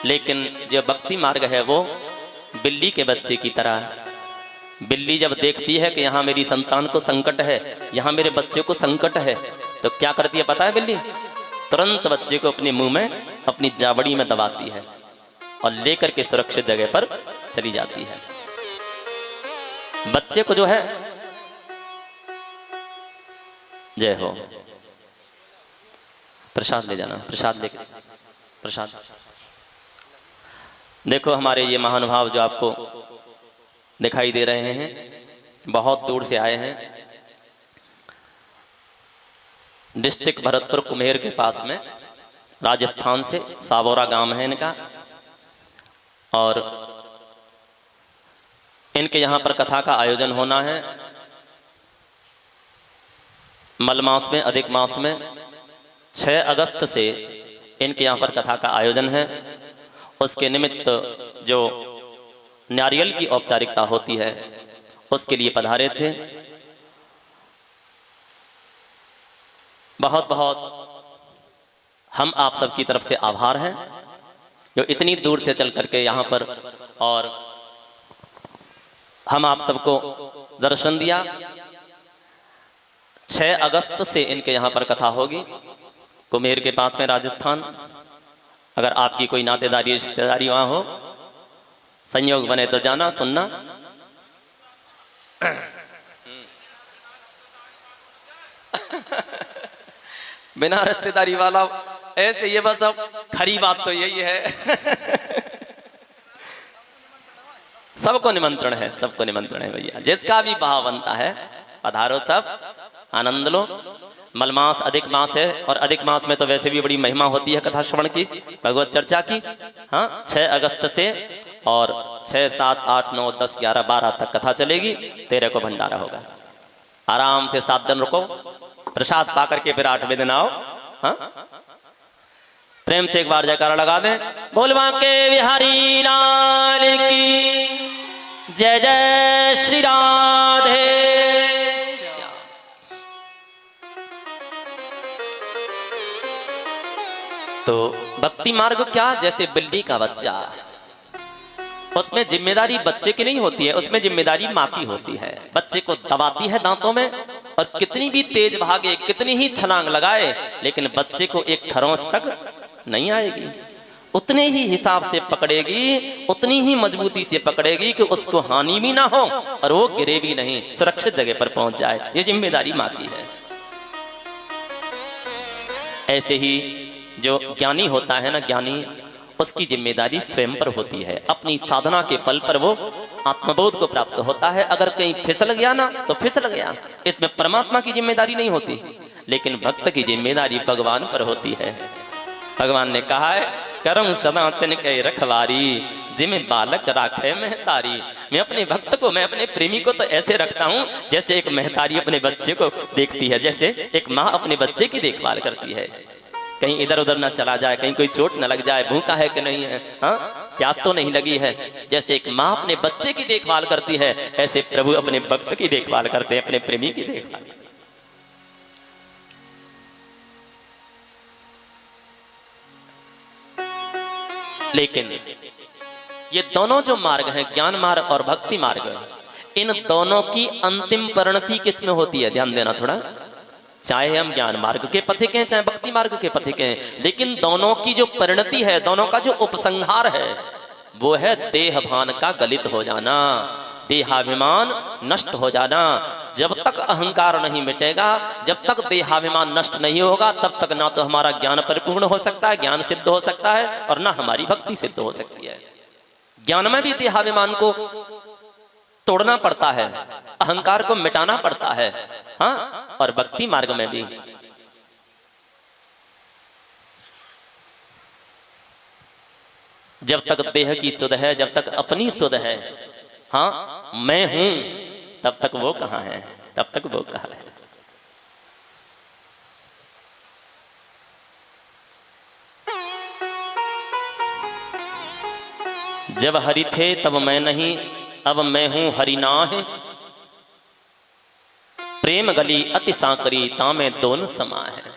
लेकिन जो भक्ति मार्ग है वो बिल्ली के बच्चे की तरह, बिल्ली जब देखती है कि यहाँ मेरी संतान को संकट है, यहाँ मेरे बच्चे को संकट है, तो क्या करती है पता है बिल्ली? तुरंत बच्चे को अपने मुंह में, अपनी जावड़ी में दबाती है और लेकर के सुरक्षित जगह पर चली जाती है। बच्चे को जो है, जय हो, प्रसाद ले जाना, प्रसाद लेकर, प्रसाद। देखो हमारे ये महानुभाव जो आपको दिखाई दे रहे हैं, बहुत दूर से आए हैं। डिस्ट्रिक्ट भरतपुर कुम्हेर के पास में, राजस्थान से, सावोरा गांव है इनका, और इनके यहाँ पर कथा का आयोजन होना है। मल मास में, अधिक मास में 6 अगस्त से इनके यहाँ पर कथा का आयोजन है। उसके निमित्त जो नारियल की औपचारिकता होती है उसके लिए पधारे थे। बहुत बहुत हम आप सबकी तरफ से आभार हैं जो इतनी दूर से चल करके यहाँ पर और हम आप सबको दर्शन दिया। 6 अगस्त से इनके यहाँ पर कथा होगी कुम्हेर के पास में, राजस्थान। अगर आपकी कोई नातेदारी रिश्तेदारी वहाँ हो, संयोग बने तो जाना, सुनना। बिना रिश्तेदारी वाला ऐसे ये बस, अब खरी बात तो यही है। सबको निमंत्रण है, सबको निमंत्रण है भैया, जिसका भी भाव बनता है पधारो, सब आनंद लो। मलमास अधिक मास है और अधिक मास में तो वैसे भी बड़ी महिमा होती है कथा श्रवण की, भगवत चर्चा की। हाँ, 6 अगस्त से और 6, 7, 8, 9, 10, 11, 12 तक कथा चलेगी। 13 को भंडारा होगा। आराम से 7 दिन रुको, प्रसाद पा करके फिर 8वें दिन आओ। हाँ, प्रेम से एक बार जयकारा लगा दें। बोल बांके बिहारी लाल की जय, जय श्री राधे। तो भक्ति मार्ग क्या, जैसे बिल्ली का बच्चा, उसमें जिम्मेदारी बच्चे की नहीं होती है, उसमें जिम्मेदारी माँ की होती है। बच्चे को दबाती है दांतों में और कितनी भी तेज भागे, कितनी ही छलांग लगाए, लेकिन बच्चे को एक खरोंच तक नहीं आएगी। उतने ही हिसाब से पकड़ेगी, उतनी ही मजबूती से पकड़ेगी कि उसको हानि भी ना हो और वो गिरे भी नहीं, सुरक्षित जगह पर पहुंच जाए। ये जिम्मेदारी माँ की है। ऐसे ही जो ज्ञानी होता है ना, ज्ञानी, उसकी जिम्मेदारी स्वयं पर होती है। अपनी साधना के बल पर वो आत्मबोध को प्राप्त होता है। अगर कहीं फिसल गया ना तो फिसल गया, इसमें परमात्मा की जिम्मेदारी नहीं होती, लेकिन भक्त की जिम्मेदारी भगवान पर होती है। भगवान ने कहा है, करम सदा तिनके रखवारी, जिमें बालक राखे महतारी। मैं अपने भक्त को, मैं अपने प्रेमी को तो ऐसे रखता हूँ जैसे एक महतारी अपने बच्चे को देखती है, जैसे एक माँ अपने बच्चे की देखभाल करती है। कहीं इधर उधर ना चला जाए, कहीं कोई चोट न लग जाए, भूखा है कि नहीं है, हाँ, प्यास तो नहीं लगी है। जैसे एक माँ अपने बच्चे की देखभाल करती है, ऐसे प्रभु अपने भक्त की देखभाल करते हैं, अपने प्रेमी की देखभाल। लेकिन ये दोनों जो मार्ग हैं, ज्ञान मार्ग और भक्ति मार्ग, इन दोनों की अंतिम परिणति किस में होती है, ध्यान देना थोड़ा। चाहे हम ज्ञान मार्ग के पथिक हैं, चाहे भक्ति मार्ग के पथिक हैं, लेकिन दोनों की जो परिणति है, दोनों का जो उपसंहार है, वो है देह भान का गलित हो जाना, देहाभिमान नष्ट हो जाना। जब तक अहंकार नहीं मिटेगा, जब तक देहाभिमान नष्ट नहीं होगा, तब तक ना तो हमारा ज्ञान परिपूर्ण हो सकता है, ज्ञान सिद्ध हो सकता है, और ना हमारी भक्ति सिद्ध हो सकती है। ज्ञान में भी देहाभिमान को तोड़ना पड़ता है, अहंकार को मिटाना पड़ता है, हाँ, और भक्ति मार्ग में भी। जब तक देह की सुध है, जब तक अपनी सुध है, हाँ, मैं हूं, तब तक वो कहां है, तब तक वो कहां है। जब हरि थे तब मैं नहीं, अब मैं हूं हरि नाहि। प्रेम गली अति सांकरी, तामे दोन समा है।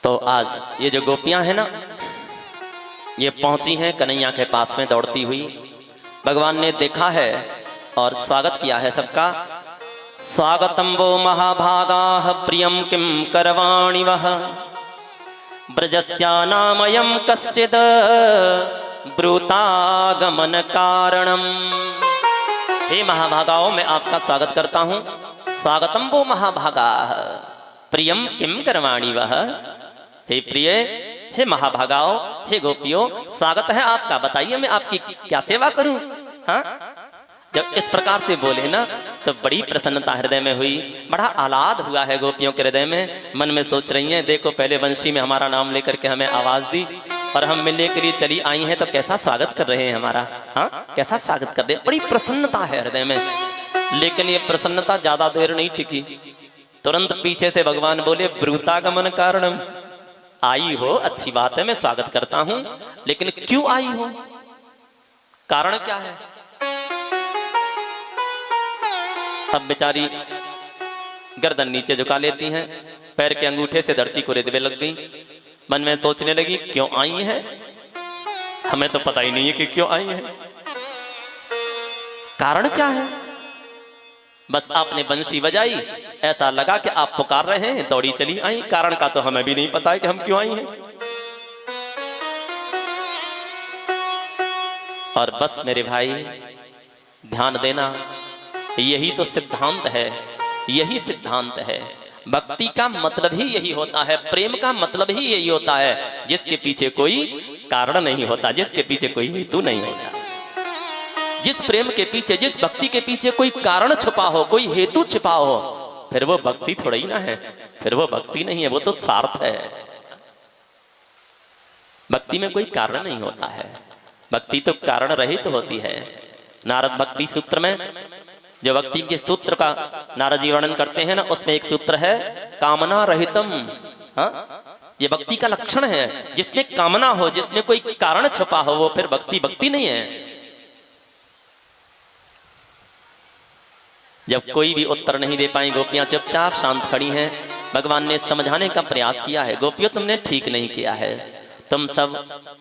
तो आज ये जो गोपियां हैं ना, ये पहुंची हैं कन्हैया के पास में दौड़ती हुई। भगवान ने देखा है और स्वागत किया है सबका। स्वागतम वो महाभागाः प्रियम किम करवाणि वः, ब्रजस्यानामयं कश्चिद् ब्रूतागमन कारणम। हे महाभागाओं, मैं आपका स्वागत करता हूं। स्वागतम वो महाभागाः प्रियम किम करवाणि वः। हे प्रिय, हे महाभागाओं, हे गोपियों, स्वागत है आपका, बताइए मैं आपकी क्या सेवा करूं। हाँ, जब इस प्रकार से बोले ना, तो बड़ी प्रसन्नता हृदय में हुई, बड़ा आह्लाद हुआ है गोपियों के हृदय में। मन में सोच रही हैं, देखो पहले वंशी में हमारा नाम लेकर के हमें आवाज दी और हम मिलने के लिए चली आई हैं, तो कैसा स्वागत कर रहे हैं हमारा, हाँ कैसा स्वागत कर रहे हैं। बड़ी प्रसन्नता है हृदय में। लेकिन ये प्रसन्नता ज्यादा देर नहीं टिकी। तुरंत पीछे से भगवान बोले, ब्रूतागमन कारणम, आई हो अच्छी बात है, मैं स्वागत करता हूं, लेकिन क्यों आई हो, कारण क्या है। अब बेचारी गर्दन नीचे झुका लेती हैं, पैर के अंगूठे से धरती को रेतवे लग गई। मन में सोचने लगी, क्यों आई हैं, हमें तो पता ही नहीं है कि क्यों आई हैं, कारण क्या है। बस आपने बंशी बजाई, ऐसा लगा कि आप पुकार रहे हैं, दौड़ी चली आई। कारण का तो हमें भी नहीं पता है कि हम क्यों आई हैं। और बस मेरे भाई ध्यान देना, यही तो सिद्धांत है, यही सिद्धांत है। भक्ति का मतलब ही यही होता है, प्रेम का मतलब ही यही होता है, जिसके पीछे कोई कारण नहीं होता, जिसके पीछे कोई हेतु नहीं होता। जिस प्रेम के पीछे, जिस भक्ति के पीछे कोई कारण छुपा हो, कोई हेतु छुपा हो, फिर वो भक्ति थोड़ा ही ना है, फिर वो भक्ति नहीं है, वो तो स्वार्थ है। भक्ति में कोई कारण नहीं होता है, भक्ति तो कारण रहित होती है। नारद भक्ति सूत्र में जो भक्ति के सूत्र का नारद जी वर्णन करते हैं ना, उसमें एक सूत्र है कामना रहितम। हाँ, ये भक्ति का लक्षण है, जिसमें कामना हो, जिसमें कोई कारण छुपा हो, वो फिर भक्ति भक्ति नहीं है। जब कोई भी उत्तर नहीं दे पाई, गोपियां चुपचाप शांत खड़ी हैं। भगवान ने समझाने का प्रयास किया है, गोपियों तुमने ठीक नहीं किया है, तुम सब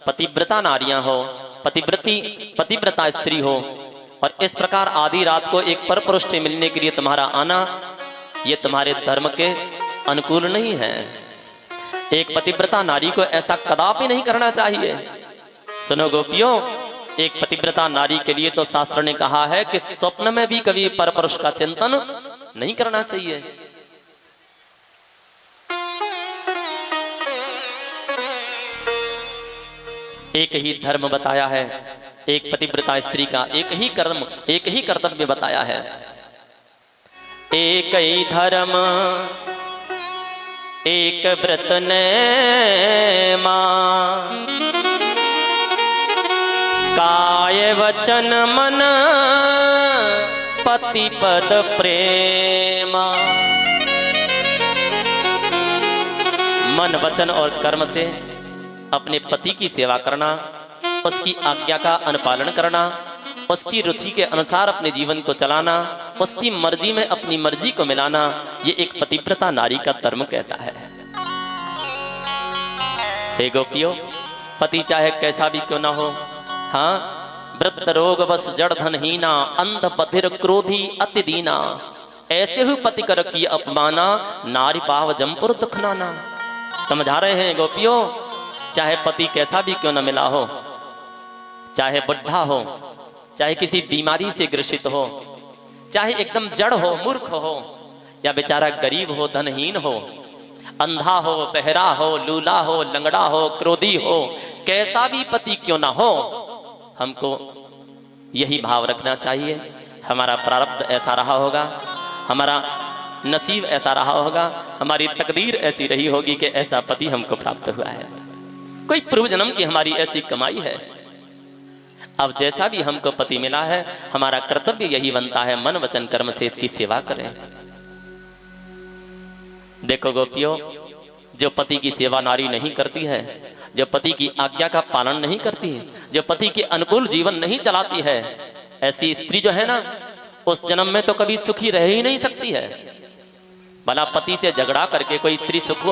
पतिव्रता नारियां हो, पतिव्रता स्त्री हो, और इस प्रकार आधी रात को एक पर पुरुष से मिलने के लिए तुम्हारा आना, ये तुम्हारे धर्म के अनुकूल नहीं है। एक पतिव्रता नारी को ऐसा कदापि नहीं करना चाहिए। सुनो गोपियों, एक पतिव्रता नारी के लिए तो शास्त्र ने कहा है कि स्वप्न में भी कभी परपुरुष का चिंतन नहीं करना चाहिए। एक ही धर्म बताया है, एक पतिव्रता स्त्री का एक ही कर्म, एक ही कर्तव्य बताया है। एक ही धर्म एक व्रत नेमा, काय वचन मन पति पद प्रेमा। मन वचन और कर्म से अपने पति की सेवा करना, उसकी आज्ञा का अनुपालन करना, उसकी रुचि के अनुसार अपने जीवन को चलाना, उसकी मर्जी में अपनी मर्जी को मिलाना, ये एक पतिव्रता नारी का धर्म कहता है। हे गोपियों, पति चाहे कैसा भी क्यों ना हो, हाँ, वृत्त रोग बस जड़ धनहीना, अंध बधिर क्रोधी अति दीना, ऐसे ही पति कर की अपमाना, नारी पाव जमपुर दुखनाना। समझा रहे हैं गोपियों, चाहे पति कैसा भी क्यों न मिला हो, चाहे बुढ़ा हो, चाहे किसी बीमारी से ग्रसित हो, चाहे एकदम जड़ हो, मूर्ख हो, या बेचारा गरीब हो, धनहीन हो, अंधा हो, बहरा हो, लूला हो, लंगड़ा हो, क्रोधी हो, कैसा भी पति क्यों ना हो, हमको यही भाव रखना चाहिए, हमारा प्रारब्ध ऐसा रहा होगा, हमारा नसीब ऐसा रहा होगा, हमारी तकदीर ऐसी रही होगी कि ऐसा पति हमको प्राप्त हुआ है, कोई पूर्व जन्म की हमारी ऐसी कमाई है। अब जैसा भी हमको पति मिला है, हमारा कर्तव्य यही बनता है, मन वचन कर्म से इसकी सेवा करें। देखो गोपियों, जो पति की सेवा नारी नहीं करती है, जो पति की आज्ञा का पालन नहीं करती है, जो पति के अनुकूल जीवन नहीं चलाती है, ऐसी स्त्री जो है ना, उस जन्म में तो कभी सुखी रह ही नहीं सकती है। भला पति से झगड़ा करके कोई स्त्री सुख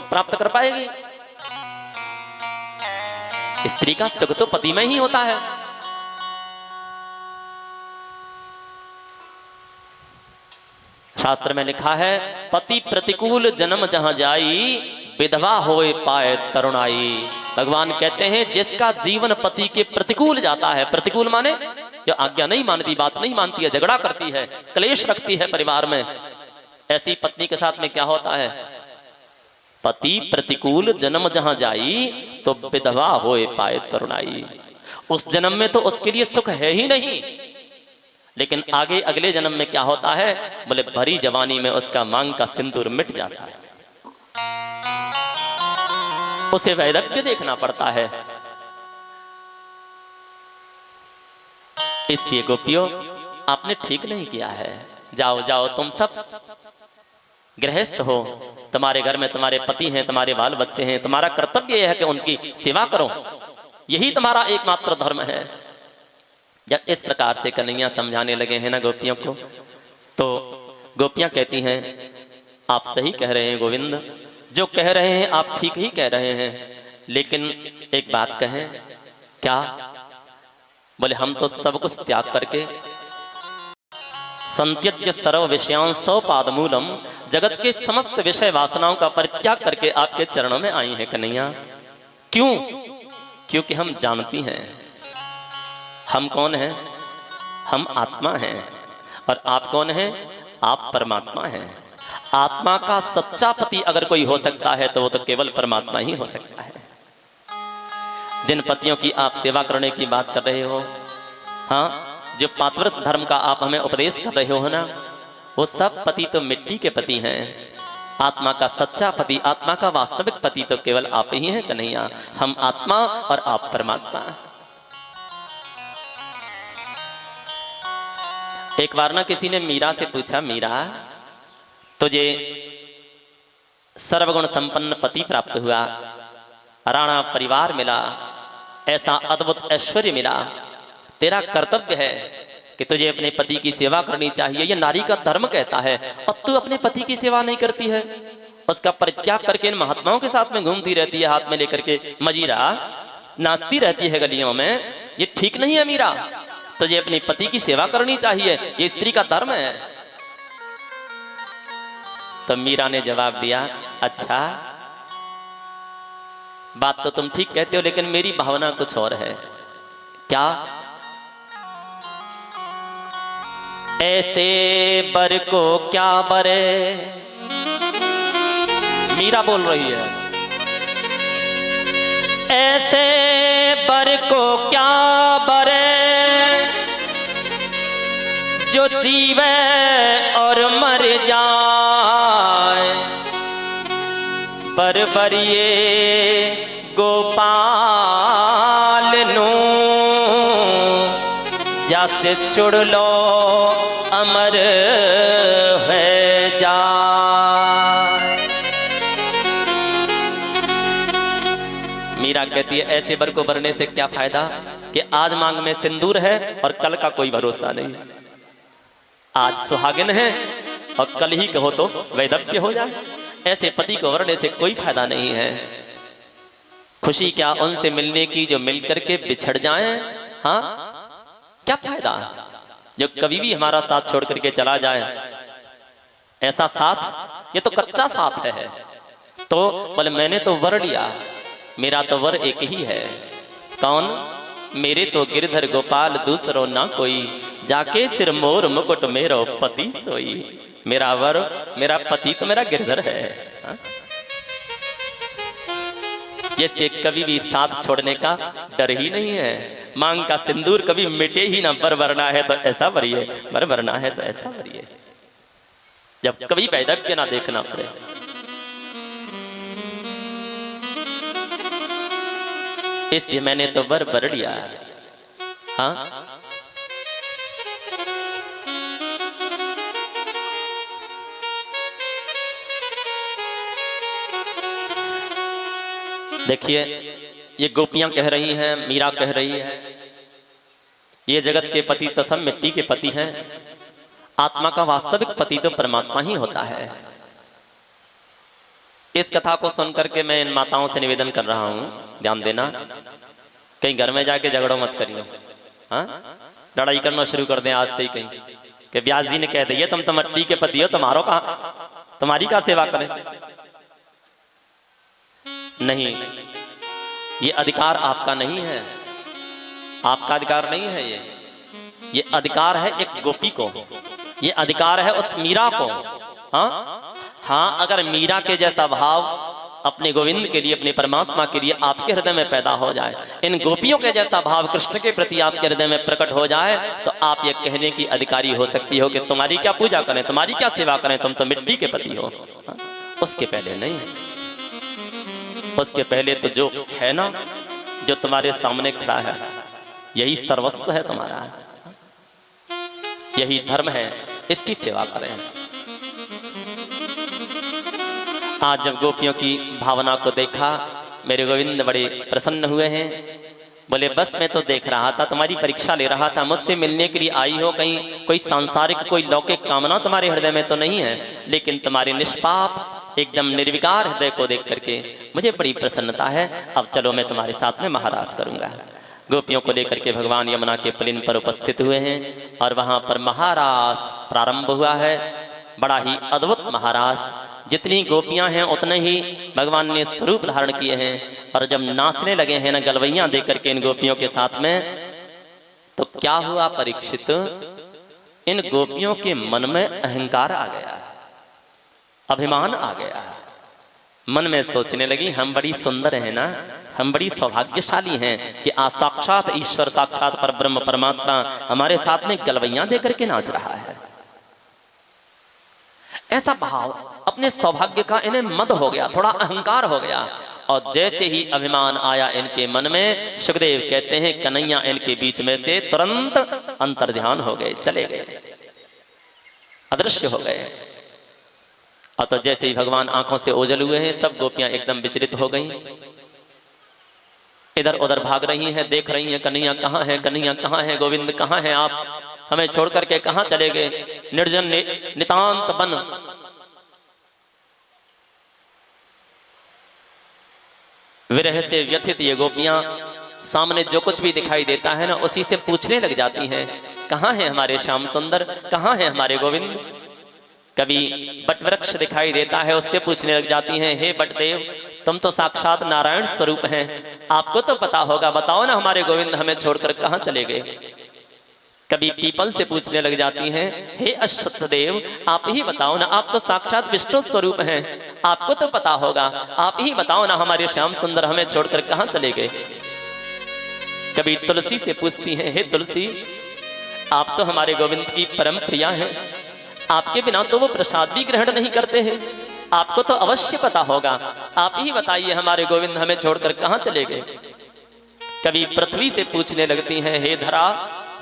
प्राप्त कर पाएगी? स्त्री का सुख तो पति में ही होता है। शास्त्र में लिखा है, पति प्रतिकूल जन्म जहां जाई, विधवा होए पाए तरुणाई। भगवान कहते हैं, जिसका जीवन पति के प्रतिकूल जाता है, प्रतिकूल माने जो आज्ञा नहीं मानती, बात नहीं मानती है, झगड़ा करती है, क्लेश रखती है परिवार में, ऐसी पत्नी के साथ में क्या होता है? पति प्रतिकूल जन्म जहां जाई, तो विधवा होए पाए तरुणाई। उस जन्म में तो उसके लिए सुख है ही नहीं। लेकिन आगे अगले जन्म में क्या होता है? बोले भरी जवानी में उसका मांग का सिंदूर मिट जाता है, उसे वैदव्य देखना पड़ता है। इसलिए गोपियों, आपने ठीक नहीं किया है। जाओ जाओ, तुम सब गृहस्थ हो, तुम्हारे घर में तुम्हारे पति हैं, तुम्हारे बाल बच्चे हैं, तुम्हारा कर्तव्य यह है कि उनकी सेवा करो, यही तुम्हारा एकमात्र धर्म है। जब इस प्रकार से कन्हैया समझाने लगे हैं ना गोपियों को, तो गोपियां कहती हैं आप सही कह रहे हैं गोविंद, जो कह रहे हैं आप ठीक ही कह रहे हैं, लेकिन एक बात कहें। क्या? बोले हम तो सब कुछ त्याग करके संत्यज्य सर्व विषयांस्तव पादमूलम, जगत के समस्त विषय वासनाओं का परित्याग करके आपके चरणों में आई हैं कन्हैया। क्यों? क्योंकि हम जानती हैं हम कौन हैं। हम आत्मा हैं। और आप कौन हैं? आप परमात्मा हैं। आत्मा का सच्चा पति अगर कोई हो सकता है तो वो तो केवल परमात्मा ही हो सकता है। जिन पतियों की आप सेवा करने की बात कर रहे हो, हाँ, जो पातिव्रत धर्म का आप हमें उपदेश कर रहे हो ना, वो सब पति तो मिट्टी के पति हैं। आत्मा का सच्चा पति, आत्मा का वास्तविक पति तो केवल आप ही हैं कन्हैया। हम आत्मा और आप परमात्मा। एक बार ना किसी ने मीरा से पूछा, मीरा तुझे सर्वगुण संपन्न पति प्राप्त हुआ, राणा परिवार मिला, ऐसा अद्भुत ऐश्वर्य मिला, तेरा कर्तव्य है कि तुझे अपने पति की सेवा करनी चाहिए, ये नारी का धर्म कहता है, और तू अपने पति की सेवा नहीं करती है, उसका परित्याग करके इन महात्माओं के साथ में घूमती रहती है, हाथ में लेकर के मजीरा नाचती रहती है गलियों में। ये ठीक नहीं है मीरा, तुझे अपने पति की सेवा करनी चाहिए, ये स्त्री का धर्म है। तो मीरा ने जवाब दिया, अच्छा बात तो तुम ठीक कहते हो, लेकिन मेरी भावना कुछ और है। क्या? ऐसे बर को क्या बरे, मीरा बोल रही है, ऐसे बर को क्या बरे जो जीवे और मर जाए, बरबरिए गोपाल नो जैसे चुड़ लो अमर है जाए। मीरा कहती है ऐसे बर को भरने से क्या फायदा कि आज मांग में सिंदूर है और कल का कोई भरोसा नहीं। आज सुहागिन है और कल ही कहो तो वैधव्य हो जाए। ऐसे पति को वरने से कोई फायदा नहीं है। खुशी क्या उनसे मिलने की जो मिलकर के बिछड़ जाएं? हाँ, क्या फायदा जो कभी भी हमारा साथ छोड़ करके चला जाए। ऐसा साथ ये तो कच्चा साथ है। तो बोले मैंने तो वर लिया, मेरा तो वर एक ही है। कौन? मेरे तो गिरधर गोपाल दूसरो ना कोई, जाके सिर मोर मुकुट मेरो पति सोई। मेरा वर, मेरा पति तो मेरा गिरधर है, हा? जिसके कभी भी साथ छोड़ने का डर ही नहीं है। मांग का सिंदूर कभी मिटे ही ना। बर वरना है तो ऐसा वरिए, बर वरना है तो ऐसा वरिए, जब कभी वैधव्य ना देखना पड़े। इसलिए मैंने तो बर बर लिया। हाँ, देखिए ये गोपियां कह रही हैं, मीरा कह रही है, ये जगत के पति तो सब मिट्टी के पति हैं। आत्मा का वास्तविक पति तो परमात्मा ही होता है। इस कथा को सुनकर के मैं इन माताओं से निवेदन कर रहा हूं, ध्यान देना, कहीं घर में जाके झगड़ो मत करियो। हाँ, लड़ाई करना शुरू कर दें आज से ही कहीं कि व्यास जी ने कह दिया तुम तो मिट्टी के पति हो, तुम्हारो कहा, तुम्हारी का सेवा करें। नहीं, ये अधिकार आपका नहीं है, आपका अधिकार नहीं है। ये अधिकार है एक गोपी को, ये अधिकार है उस मीरा को। हाँ हाँ, अगर मीरा के जैसा भाव अपने गोविंद के लिए, अपने परमात्मा के लिए आपके हृदय में पैदा हो जाए, इन गोपियों के जैसा भाव कृष्ण के प्रति आपके हृदय में प्रकट हो जाए, तो आप ये कहने की अधिकारी हो सकती हो कि तुम्हारी क्या पूजा करें, तुम्हारी क्या सेवा करें, तुम तो मिट्टी के पति हो। उसके पहले नहीं, उसके पहले तो जो है ना, जो तुम्हारे सामने खड़ा है, यही सर्वस्व है तुम्हारा, यही धर्म है, इसकी सेवा करें। आज जब गोपियों की भावना को देखा, मेरे गोविंद बड़े प्रसन्न हुए हैं। बोले बस मैं तो देख रहा था, तुम्हारी परीक्षा ले रहा था, मुझसे मिलने के लिए आई हो, कहीं कोई सांसारिक कोई लौकिक कामना तुम्हारे हृदय में तो नहीं है, लेकिन तुम्हारे निष्पाप एकदम निर्विकार हृदय को देख करके मुझे बड़ी प्रसन्नता है। अब चलो मैं तुम्हारे साथ में महारास करूंगा। गोपियों को लेकर के भगवान यमुना के पुलिन पर उपस्थित हुए हैं और वहां पर महारास प्रारंभ हुआ है। बड़ा ही अद्भुत महारास, जितनी गोपियां हैं उतने ही भगवान ने स्वरूप धारण किए हैं। और जब नाचने लगे हैं ना गलवैयां दे करके इन गोपियों के साथ में, तो क्या हुआ परीक्षित, इन गोपियों के मन में अहंकार आ गया, अभिमान आ गया। मन में सोचने लगी हम बड़ी सुंदर हैं ना, हम बड़ी सौभाग्यशाली हैं कि आज साक्षात ईश्वर, साक्षात पर ब्रह्म परमात्मा हमारे साथ में गलवैयां दे करके नाच रहा है। ऐसा भाव, अपने सौभाग्य का इन्हें मद हो गया, थोड़ा अहंकार हो गया। और जैसे ही अभिमान आया इनके मन में, सुखदेव कहते हैं कन्हैया इनके बीच में से तुरंत अंतर्ध्यान हो गए, चले गए, अदृश्य हो गए। और तो जैसे ही भगवान आंखों से ओझल हुए हैं, सब गोपियां एकदम विचलित हो गईं, इधर उधर भाग रही हैं, देख रही हैं कन्हैया कहाँ है, कन्हैया कहाँ है, गोविंद कहाँ है, आप हमें छोड़ करके कहाँ चले गए, निर्जन नितांत बन। विरह से व्यथित ये गोपियां सामने जो कुछ भी दिखाई देता है ना, उसी से पूछने लग जाती हैं कहाँ है हमारे श्याम सुंदर, कहाँ है हमारे गोविंद। कभी बटवृक्ष दिखाई देता है, उससे पूछने लग जाती हैं हे बटदेव, तुम तो साक्षात नारायण स्वरूप हैं, आपको तो पता होगा, बताओ ना हमारे गोविंद हमें छोड़कर कहाँ चले गए। कभी पीपल से पूछने लग जाती हैं हे अश्वत्थ देव, आप ही बताओ ना, आप तो साक्षात विष्णु स्वरूप हैं, आपको तो पता होगा, आप ही बताओ ना हमारे श्याम सुंदर हमें छोड़कर कहाँ चले गए। कभी तुलसी से पूछती हैं हे तुलसी, आप तो हमारे गोविंद की परम प्रिया हैं, आपके बिना तो वो प्रसाद भी ग्रहण नहीं करते हैं, आपको तो अवश्य पता होगा, आप ही बताइए हमारे गोविंद हमें छोड़कर कहाँ चले गए। कभी पृथ्वी से पूछने लगती हैं हे धरा,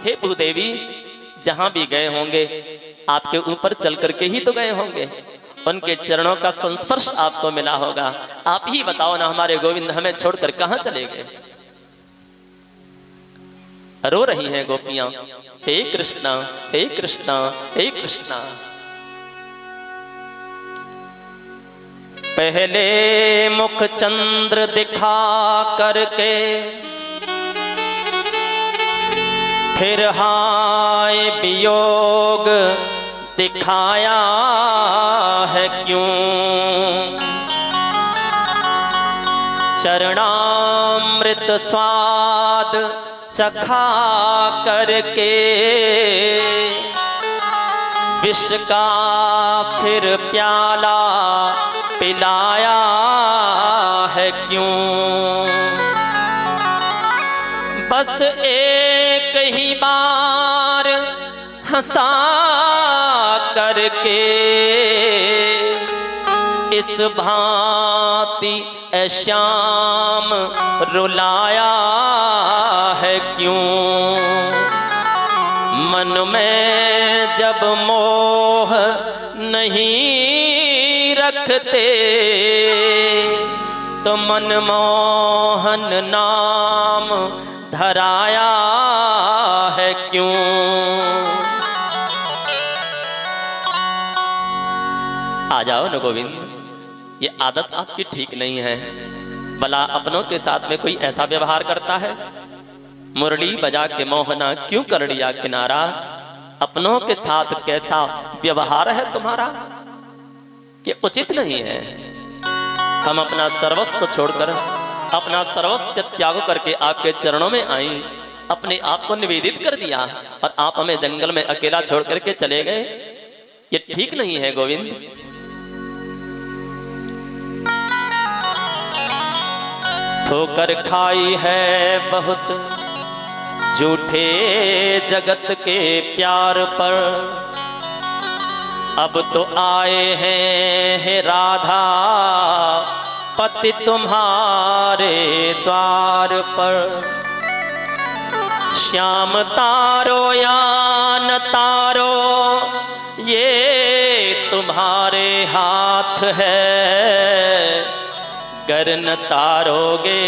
हे भूदेवी, जहां भी गए होंगे आपके ऊपर चल करके ही तो गए होंगे, उनके चरणों का संस्पर्श आपको मिला होगा, आप ही बताओ ना हमारे गोविंद हमें छोड़कर कहां चले गए। रो रही हैं गोपियां, हे कृष्णा, हे कृष्णा, हे कृष्णा। पहले मुख चंद्र दिखा करके फिर हाय वियोग दिखाया है क्यों, चरणामृत स्वाद चखा करके विष का फिर प्याला पिलाया है क्यों। बस एक ही बार हंसा करके इस भांति ऐ श्याम रुलाया है क्यों। मन में जब मोह नहीं रखते तो मनमोहन नाम धराया है क्यों। आ जाओ न गोविंद, ये आदत आपकी ठीक नहीं है। भला अपनों के साथ में कोई ऐसा व्यवहार करता है? मुरली बजा के मोहना क्यों कर लिया किनारा। अपनों के साथ कैसा व्यवहार है तुम्हारा, ये उचित नहीं है। हम अपना सर्वस्व छोड़कर, अपना सर्वस्व त्याग करके आपके चरणों में आई, अपने आप को निवेदित कर दिया और आप हमें जंगल में अकेला छोड़ करके चले गए। ये ठीक नहीं है गोविंद। ठोकर खाई है बहुत झूठे जगत के प्यार पर, अब तो आए हैं हे राधा पति तुम्हारे द्वार पर। श्याम तारो या न तारो ये तुम्हारे हाथ है, गर न तारोगे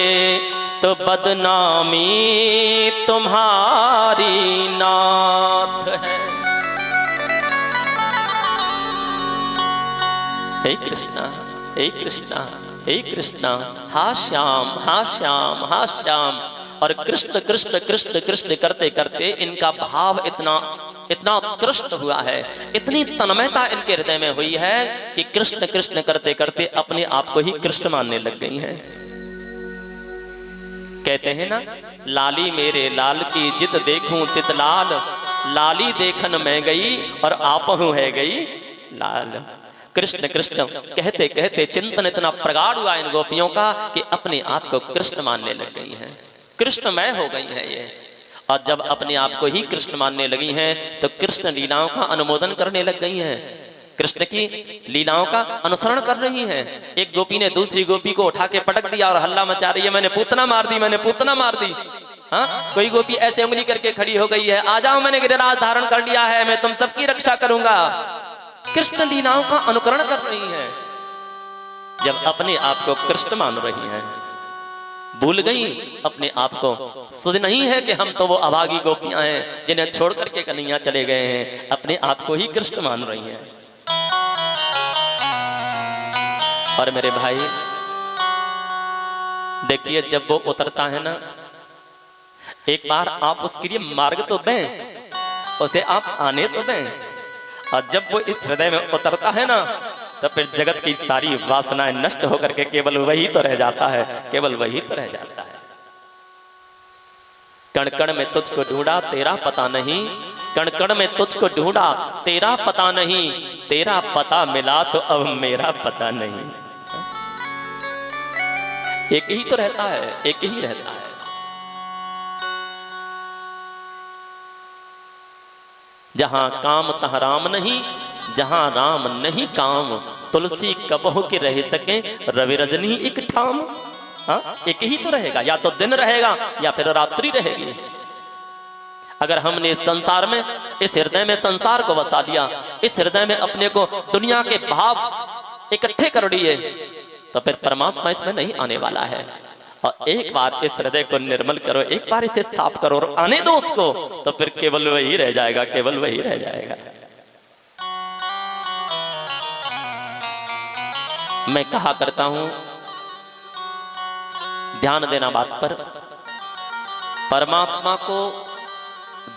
तो बदनामी तुम्हारी नाथ है। हे कृष्णा हे कृष्णा हे कृष्णा, हा श्याम हा श्याम हा श्याम। और कृष्ण कृष्ण कृष्ण कृष्ण करते करते इनका भाव इतना इतना उत्कृष्ट हुआ है, इतनी तन्मयता इनके हृदय में हुई है कि कृष्ण कृष्ण करते करते अपने आप को ही कृष्ण मानने लग गई हैं। कहते हैं ना, लाली मेरे लाल की जित देखूं तित लाल, लाली देखन मैं गई और आपहू है गई लाल। कृष्ण कृष्ण कहते कहते चिंतन इतना प्रगाढ़ हुआ इन गोपियों का कि अपने आप को कृष्ण मानने लग गई हैं, कृष्णमय हो गई हैं ये। और जब अपने आप को ही कृष्ण मानने लगी हैं तो कृष्ण लीलाओं का अनुमोदन करने लग गई हैं, कृष्ण की लीलाओं का अनुसरण कर रही हैं। एक गोपी ने दूसरी गोपी को उठा के पटक दिया और हल्ला मचा रही है, मैंने पूतना मार दी, मैंने पूतना मार दी। हाँ, कोई गोपी ऐसे उंगली करके खड़ी हो गई है, आ जाओ मैंने गिरिराज धारण कर लिया है, मैं तुम सबकी रक्षा करूंगा। कृष्ण लीलाओं का अनुकरण कर रही हैं। जब अपने आप को कृष्ण मान रही हैं, भूल गई अपने आप को, सुध नहीं है कि हम तो वो अभागी गोपियां हैं जिन्हें छोड़ करके कन्हैया चले गए हैं, अपने आप को ही कृष्ण मान रही हैं। और मेरे भाई देखिए, जब वो उतरता है ना, एक बार आप उसके लिए मार्ग तो दें, उसे आप आने तो दें। और जब वो इस हृदय में उतरता है ना, तो फिर जगत की सारी वासनाएं नष्ट होकर के केवल वही तो रह जाता है, केवल वही तो रह जाता है। कण कण में तुझको ढूंढा तेरा पता नहीं, कण कण में तुझको ढूंढा तेरा पता नहीं, तेरा पता मिला तो अब मेरा पता नहीं। एक ही तो रहता है, एक ही रहता है। जहां काम तहां राम नहीं, जहां राम नहीं काम, तुलसी कबहु के रह सके रवि रजनी एक ठाम। हाँ, एक ही तो रहेगा, या तो दिन रहेगा या फिर रात्रि रहेगी। अगर हमने इस संसार में, इस हृदय में संसार को बसा लिया, इस हृदय में अपने को दुनिया के भाव इकट्ठे कर लिए, तो फिर परमात्मा इसमें नहीं आने वाला है। और एक बार इस हृदय को निर्मल करो, एक बार इसे साफ करो और आने दो उसको, तो फिर केवल वही रह जाएगा, केवल वही रह जाएगा। मैं कहा करता हूं, ध्यान देना बात पर, परमात्मा को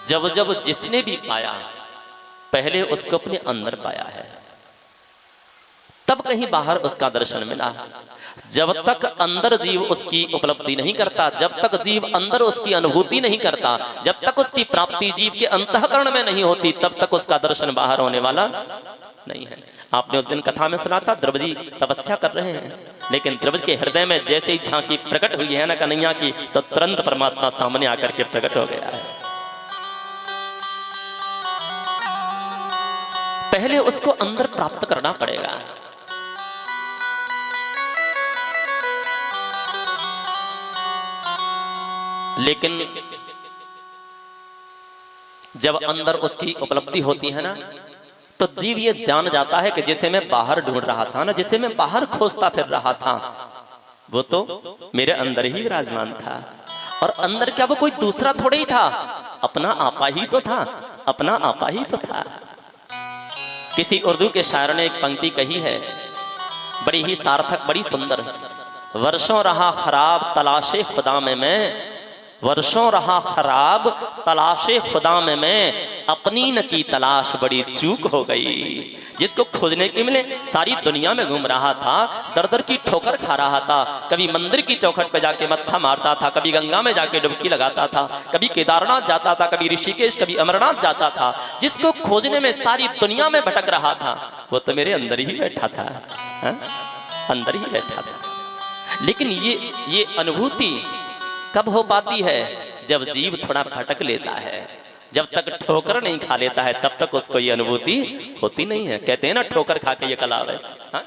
जब जब जिसने भी पाया, पहले उसको अपने अंदर पाया है, तब कहीं बाहर उसका दर्शन मिला। जब तक अंदर जीव उसकी उपलब्धि नहीं करता, जब तक जीव अंदर उसकी अनुभूति नहीं करता, जब तक उसकी प्राप्ति जीव के अंतःकरण में नहीं होती, तब तक उसका दर्शन बाहर होने वाला नहीं है। आपने उस दिन कथा में सुना था, ध्रुव जी तपस्या कर रहे हैं, लेकिन ध्रुव के हृदय में जैसे ही झांकी प्रकट हुई है ना कन्हैया की, तो तुरंत परमात्मा सामने आकर के प्रकट हो गया है। पहले उसको अंदर प्राप्त करना पड़ेगा। लेकिन जब अंदर उसकी उपलब्धि होती है ना, तो जीव ये जान जाता है कि जिसे मैं बाहर ढूंढ रहा था ना, जिसे मैं बाहर खोजता फिर रहा था, वो तो मेरे अंदर ही विराजमान था। और अंदर क्या वो कोई दूसरा थोड़ा ही था, अपना आपा ही तो था, अपना आपा ही तो था। किसी उर्दू के शायर ने एक पंक्ति कही है, बड़ी ही सार्थक, बड़ी सुंदर। वर्षों रहा खराब तलाशे खुदा में मैं, वर्षों रहा खराब तलाशे खुदा में मैं, अपनी न की तलाश बड़ी चूक हो गई। जिसको खोजने के मिले सारी दुनिया में घूम रहा था, दर दर की ठोकर खा रहा था, कभी मंदिर की चौखट पे जाके मत्था मारता था, कभी गंगा में जाके डुबकी लगाता था, कभी केदारनाथ जाता था, कभी ऋषिकेश, कभी अमरनाथ जाता था। जिसको खोजने में सारी दुनिया में भटक रहा था, वो तो मेरे अंदर ही बैठा था, अंदर ही बैठा था। लेकिन ये अनुभूति कब हो पाती है? जब जीव थोड़ा भटक लेता है, जब तक ठोकर नहीं खा लेता है तब तक उसको ये अनुभूति होती नहीं है। कहते हैं ना, ठोकर खा के ये कला है। हाँ?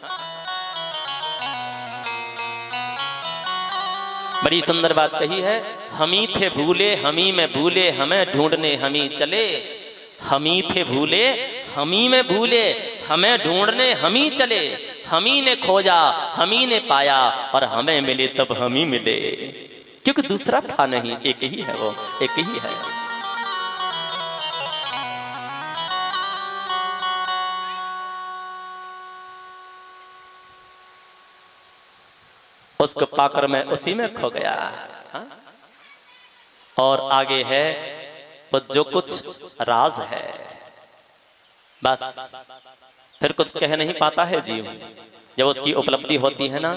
बड़ी सुंदर बात कही है, हमी थे भूले हमी में भूले, हमें ढूंढने हमी चले। हमी थे भूले हमी में भूले, हमें ढूंढने हमी चले। हमी ने खोजा हमी ने पाया, और हमें मिले तब हमी मिले। क्योंकि दूसरा था नहीं, एक ही है, वो एक ही है। उसको पाकर मैं उसी में खो गया। हा? और आगे है वो जो कुछ राज है, बस फिर कुछ कह नहीं पाता है जीव। जब उसकी उपलब्धि होती है ना,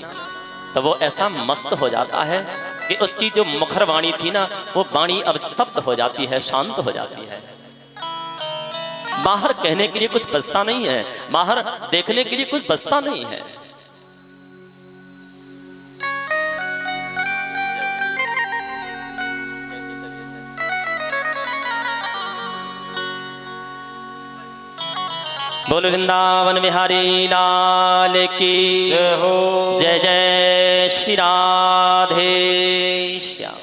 तो वो ऐसा मस्त हो जाता है कि उसकी जो मुखर वाणी थी ना, वो वाणी अब स्तब्ध हो जाती है, शांत हो जाती है। बाहर कहने के लिए कुछ बचता नहीं है, बाहर देखने के लिए कुछ बचता नहीं है। बोलो वृंदावन बिहारी लाल की जय हो। जय जय श्री राधे श्याम।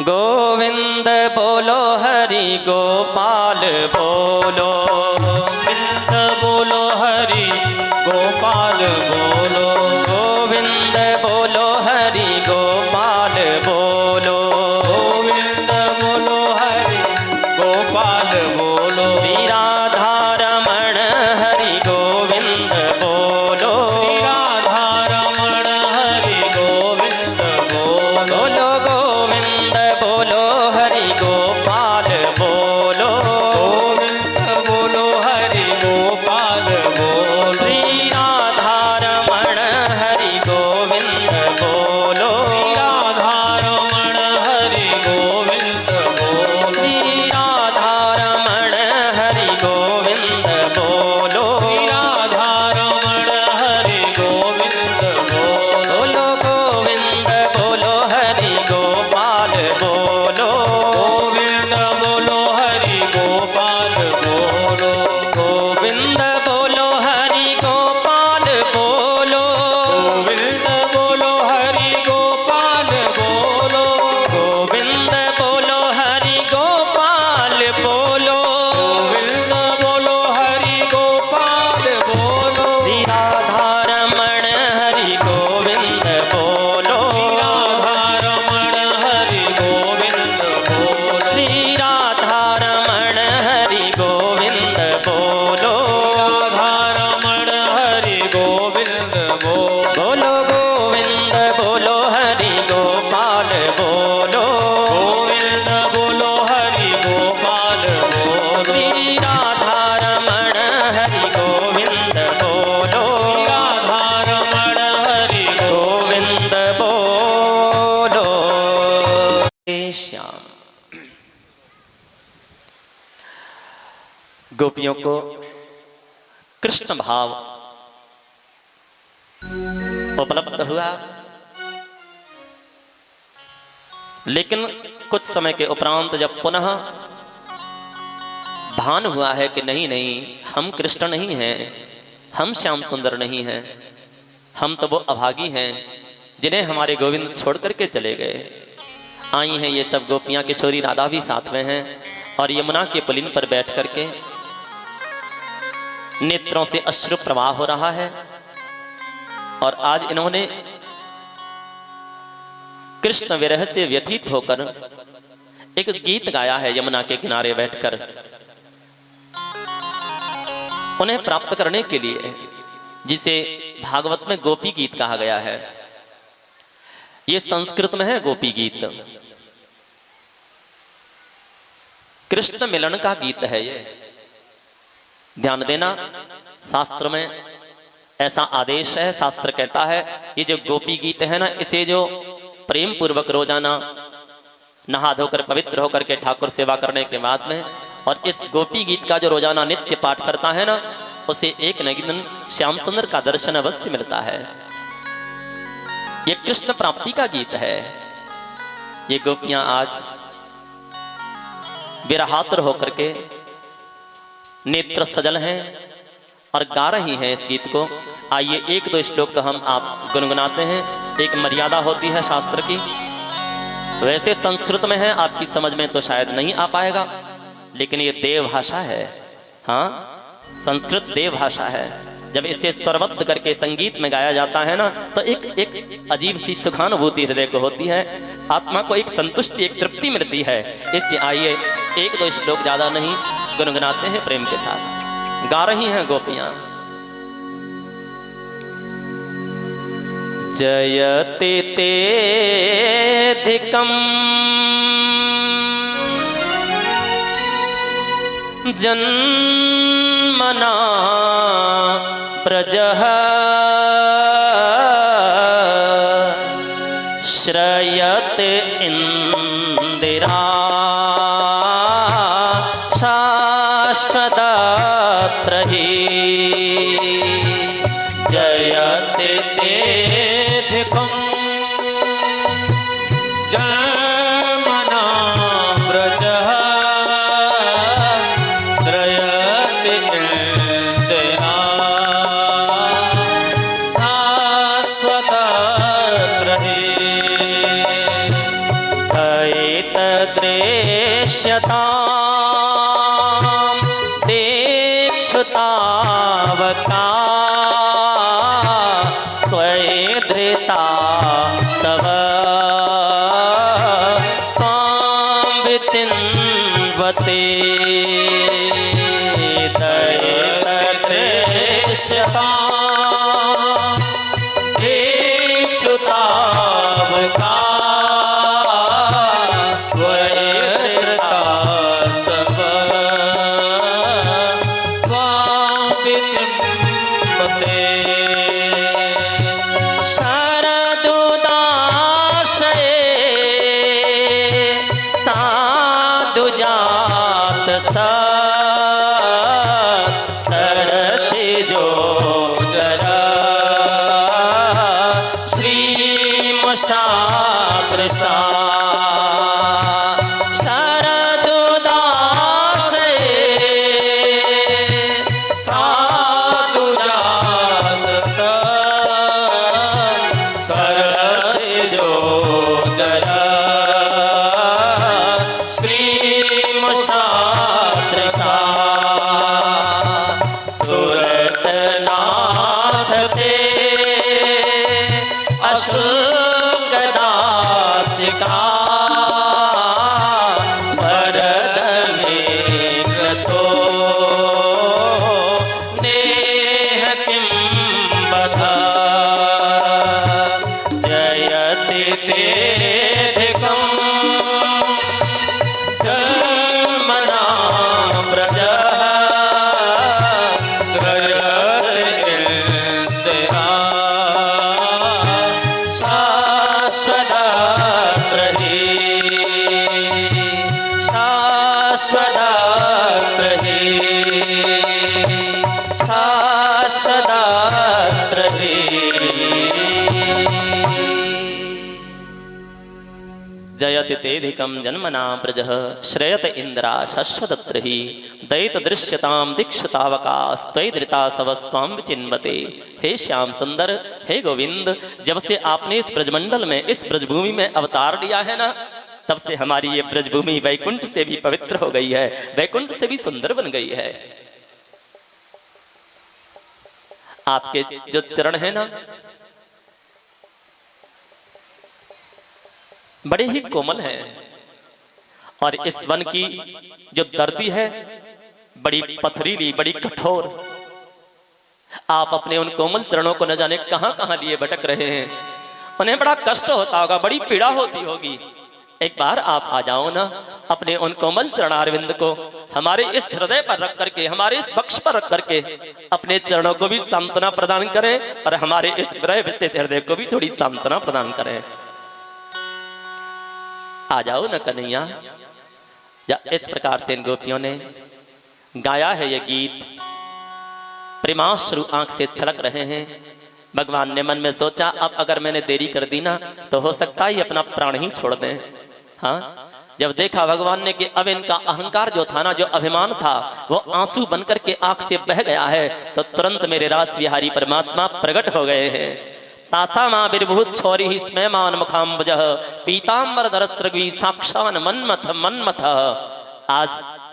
गोविंद बोलो हरि गोपाल बोलो, गोविंद बोलो हरि गोपाल बोलो, गोविंद बोलो हरि गोपाल बोलो, गोविंद बोलो हरि गोपाल बोलो, श्री राधा रमण हरि गोविंद बोलो, श्री राधा रमण हरि गोविंद बोलो, बोलो गोविंद बोलो हरि गोपाल बोलो, गोविंद बोलो हरि गोपाल बोलो, श्री राधा रमण हरि गोविंद बोलो, श्री राधा रमण हरि गोविंद बोलो, श्री राधा रमण हरि गोविंद बोलो, श्री राधा रमण हरि गोविंद बोलो, बोलो गोविंद बोलो हरि गोपाल बोलो, गोविंद बोलो हरि गोपाल बोलो, गोविंद बोलो हरि गोपाल बोलो, गोविंद बोलो हरि गोपाल बोलो, गोविंद बोलो हरि गोपाल बोलो, गोविंद बोलो हरि गोपाल बोलो, श्री राधा रमण हरि गोविंद बोलो, श्री राधा रमण हरि गोविंद बोलो, श्री राधा रमण हरि गोविंद बोलो, राधा रमण हरि गोविंद बोलो, बोलो गोविंद बोलो हरि गोपाल बोलो, गोविंद बोलो हरि गोपाल बोलो, श्री राधा रमण हरि गोविंद बोलो, राधा रमण हरि गोविंद बोलो। श्याम। गोपियों को कृष्ण भाव उपलब्ध हुआ, लेकिन कुछ समय के उपरांत जब पुनः भान हुआ है कि नहीं नहीं, हम कृष्ण नहीं हैं, हम श्याम सुंदर नहीं हैं, हम तो वो अभागी हैं जिन्हें हमारे गोविंद छोड़ करके चले गए। आई हैं ये सब गोपियां, किशोरी राधा भी साथ में हैं, और यमुना के पुलिन पर बैठ करके नेत्रों से अश्रु प्रवाह हो रहा है। और आज इन्होंने कृष्ण विरह से व्यथित होकर एक गीत गाया है यमुना के किनारे बैठकर, उन्हें प्राप्त करने के लिए, जिसे भागवत में गोपी गीत कहा गया है। ये संस्कृत में है गोपी गीत, कृष्ण मिलन का गीत है ये। ध्यान देना, शास्त्र में ऐसा आदेश है, शास्त्र कहता है ये जो गोपी गीत है ना, इसे जो प्रेम पूर्वक रोजाना नहा धोकर पवित्र होकर के ठाकुर सेवा करने के बाद में, और इस गोपी गीत का जो रोजाना नित्य पाठ करता है ना, उसे एक न एक दिन श्याम सुंदर का दर्शन अवश्य मिलता है। ये कृष्ण प्राप्ति का गीत है। ये गोपियां आज विरहातुर होकर के नेत्र सजल हैं और गा रही हैं इस गीत को। आइए एक दो श्लोक तो हम आप गुनगुनाते हैं। एक मर्यादा होती है शास्त्र की, वैसे संस्कृत में है, आपकी समझ में तो शायद नहीं आ पाएगा, लेकिन ये देव भाषा है। हाँ, संस्कृत देव भाषा है। जब इसे स्वरबद्ध करके संगीत में गाया जाता है ना, तो एक अजीब सी सुखानुभूति हृदय को होती है, आत्मा को एक संतुष्टि, एक तृप्ति मिलती है। इसलिए आइए एक दो श्लोक ज्यादा नहीं गुनगुनाते हैं, प्रेम के साथ गा रही हैं गोपियां। जयते तेधिकम् जन्मना प्रजः श्रयते इंदिरा शाश्वतत्रहि जयते तेधिकम् जन्मना व्रजः श्रयते इंदिरा शाश्वतत्रहि एतद्रेष्यताम् देक्षुतावका स्वैधृता सव स्वां विचिन्वते दयेतद्रेष्यताम् देक्षुतावका स्वैधृता सव स्वां विचिन्वते शरदुदाशये साधुजात सरसिजो जरा श्रीमशादृशा शरदुदाशये सरसिजो जरा श्रीमशादृशा सुरतनाथ ते अशुल्कदासिका वरद में गतो नेह किं बधा जयति तेधिकम् जन्मना व्रजः श्रयते इंदिरा शाश्वतत्रहि शाश्वतत्रहि शाश्वतत्रहि जयति तेधिकं जन्मना व्रजः श्रयत इंद्रा शाश्वतत्रहि दयित दृश्यताम दीक्षितावका स्त्वैधृता सवस्त्वां विचिन्वते। हे श्याम सुंदर, हे गोविंद, जब से आपने इस ब्रजमंडल में, इस ब्रजभूमि में अवतार लिया है ना, तब से हमारी ये ब्रजभूमि वैकुंठ से भी पवित्र हो गई है, वैकुंठ से भी सुंदर बन गई है। आपके जो चरण है ना, बड़े ही कोमल हैं, और इस वन की जो धरती है बड़ी पथरीली, बड़ी कठोर। आप अपने उन कोमल चरणों को न जाने कहां कहां लिए भटक रहे हैं, उन्हें बड़ा कष्ट होता होगा, बड़ी पीड़ा होती होगी। एक बार आप आ जाओ ना, अपने उन कोमल चरणारविंद को हमारे इस हृदय पर रख करके, हमारे इस वक्ष पर रख करके अपने चरणों को भी सांत्वना प्रदान करें, और हमारे इस विरह व्यतीत हृदय को भी थोड़ी सांत्वना प्रदान करें। आ जाओ न कन्हैया। या इस प्रकार से इन गोपियों ने गाया है ये गीत। प्रेमाश्रु आंख से छलक रहे हैं। भगवान ने मन में सोचा, अब अगर मैंने देरी कर दी ना तो हो सकता है अपना प्राण ही छोड़ दें। हाँ, जब देखा भगवान ने कि अब इनका अहंकार जो था ना, जो अभिमान था, वो आंसू बनकर के आंख से बह गया है, तो तुरंत मेरे रास विहारी परमात्मा प्रकट हो गए हैं। तासा मां बिरभूत छौरी ही स्मय मान मुखाम्बज पीताम्बर दरस्रगी साक्षान मनमथ मनमथ। आज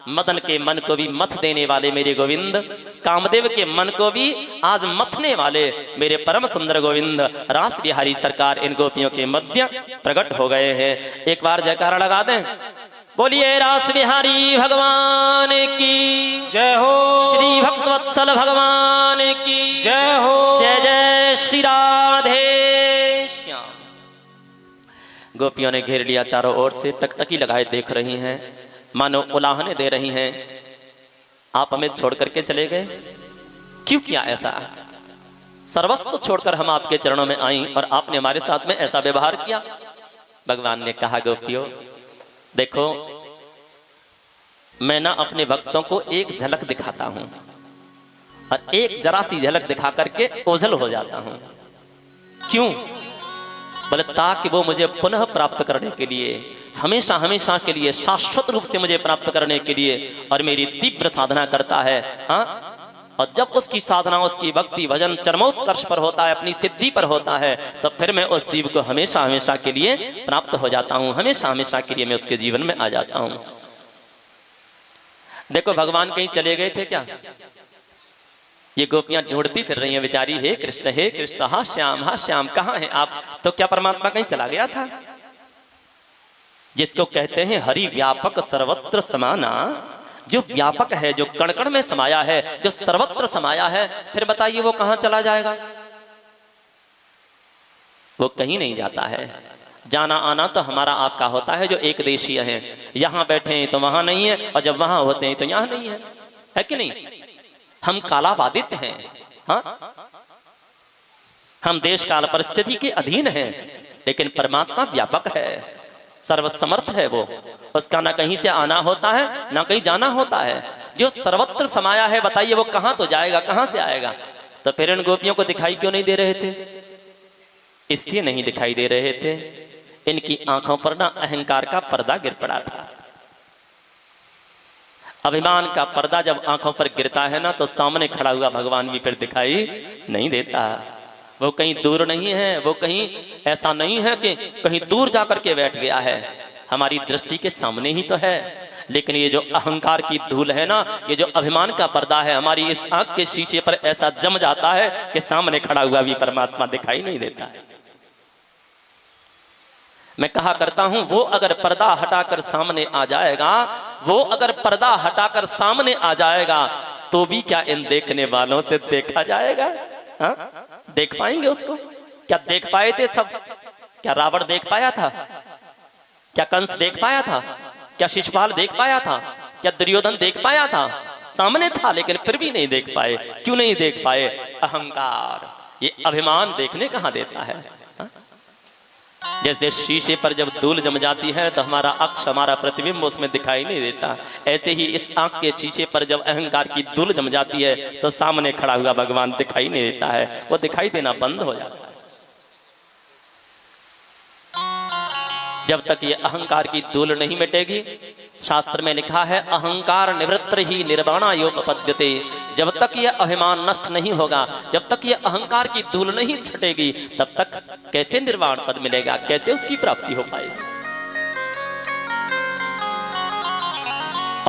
मदन के मन को भी मथ देने वाले मेरे गोविंद, कामदेव के मन को भी आज मथने वाले मेरे परम सुंदर गोविंद रास बिहारी सरकार इन गोपियों के मध्य प्रकट हो गए हैं। एक बार जयकारा लगा दें, बोलिए रास बिहारी भगवान की जय हो, श्री भक्तवत्सल भगवान की जय हो, जय जय श्री राधे श्याम। गोपियों ने घेर लिया चारों ओर से, टकटकी लगाए देख रही हैं, मानो उलाहने दे रही हैं। आप हमें छोड़ करके चले गए, क्यों किया ऐसा? सर्वस्व छोड़कर हम आपके चरणों में आई और आपने हमारे साथ में ऐसा व्यवहार किया। भगवान ने कहा, गोपियों देखो, मैं ना अपने भक्तों को एक झलक दिखाता हूं और एक जरा सी झलक दिखा करके ओझल हो जाता हूं। क्यों? बोले ताकि वो मुझे पुनः प्राप्त करने के लिए, हमेशा हमेशा के लिए, शाश्वत रूप से मुझे प्राप्त करने के लिए और मेरी तीव्र साधना करता है। हाँ, और जब उसकी साधना, उसकी भक्ति भजन चरमोत्कर्ष पर होता है, अपनी सिद्धि पर होता है, तो फिर मैं उस जीव को हमेशा हमेशा के लिए प्राप्त हो जाता हूं, हमेशा हमेशा के लिए मैं उसके जीवन में आ जाता हूं। देखो, भगवान कहीं चले गए थे क्या? ये गोपियां ढूंढती फिर रही हैं बेचारी, हे कृष्ण हा श्याम कहाँ हैं आप? तो क्या परमात्मा कहीं चला गया था? जिसको कहते हैं हरि व्यापक सर्वत्र समाना, जो व्यापक है, जो कण कण में समाया है, जो सर्वत्र समाया है, फिर बताइए वो कहां चला जाएगा? वो कहीं नहीं जाता है। जाना आना तो हमारा आपका होता है, जो एक देशीय है। यहां बैठे हैं तो वहां नहीं है, और जब वहां होते हैं तो यहां नहीं है कि नहीं? हम कालाबाधित हैं। हाँ, हम देश काल परिस्थिति के अधीन हैं, लेकिन परमात्मा व्यापक है, सर्वसमर्थ है। वो उसका ना कहीं से आना होता है, ना कहीं जाना होता है। जो सर्वत्र समाया है, बताइए वो कहां तो जाएगा, कहां से आएगा? तो फिर इन गोपियों को दिखाई क्यों नहीं दे रहे थे? इसलिए नहीं दिखाई दे रहे थे, इनकी आंखों पर ना अहंकार का पर्दा गिर पड़ा था। अभिमान का पर्दा जब आंखों पर गिरता है ना, तो सामने खड़ा हुआ भगवान भी फिर दिखाई नहीं देता। वो कहीं दूर नहीं है, वो कहीं ऐसा नहीं है कि कहीं दूर जाकर के बैठ गया है, हमारी दृष्टि के सामने ही तो है। लेकिन ये जो अहंकार की धूल है ना, ये जो अभिमान का पर्दा है, हमारी इस आंख के शीशे पर ऐसा जम जाता है कि सामने खड़ा हुआ भी परमात्मा दिखाई नहीं देता है। मैं कहा करता हूं, वो अगर पर्दा हटाकर सामने आ जाएगा, वो अगर पर्दा हटाकर सामने आ जाएगा, तो भी क्या इन देखने वालों से देखा जाएगा? हाँ, देख पाएंगे उसको? क्या देख पाए थे सब? क्या रावण देख पाया था? क्या कंस देख पाया था? क्या शिशुपाल देख पाया था? क्या दुर्योधन देख पाया था? सामने था, लेकिन फिर भी नहीं देख पाए। क्यों नहीं देख पाए? अहंकार, ये अभिमान देखने कहां देता है? हा? जैसे शीशे पर जब धूल जम जाती है तो हमारा अक्ष, हमारा प्रतिबिंब उसमें दिखाई नहीं देता, ऐसे ही इस आंख के शीशे पर जब अहंकार की धूल जम जाती है तो सामने खड़ा हुआ भगवान दिखाई नहीं देता है, वो दिखाई देना बंद हो जाता है। जब तक ये अहंकार की धूल नहीं मिटेगी, शास्त्र में लिखा है अहंकार निवृत्त ही निर्वाणायोपपद्यते, जब तक ये अभिमान नष्ट नहीं होगा, जब तक ये अहंकार की धूल नहीं छटेगी, तब तक कैसे निर्वाण पद मिलेगा, कैसे उसकी प्राप्ति हो पाएगी?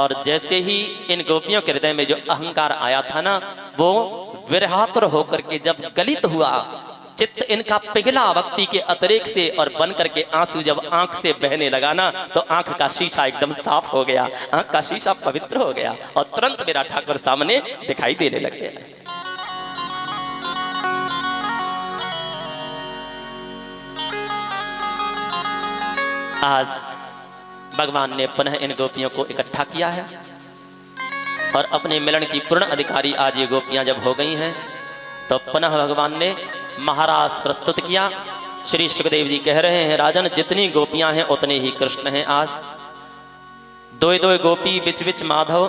और जैसे ही इन गोपियों के हृदय में जो अहंकार आया था ना, वो विरहातुर होकर के जब गलित हुआ, चित्त इनका पिघला भक्ति के अतिरेक से, और बन करके आंसू जब आंख से बहने लगा ना, तो आंख का शीशा एकदम साफ हो गया, आंख का शीशा पवित्र हो गया, और तुरंत मेरा ठाकुर सामने दिखाई देने लग गया। आज भगवान ने पुनः इन गोपियों को इकट्ठा किया है, और अपने मिलन की पूर्ण अधिकारी आज ये गोपियां जब हो गई हैं, तो पुनः भगवान ने महाराज प्रस्तुत किया। श्री सुखदेव जी कह रहे हैं, राजन जितनी गोपियां हैं उतने ही कृष्ण हैं। आज दो दो गोपी बिच बिच माधव,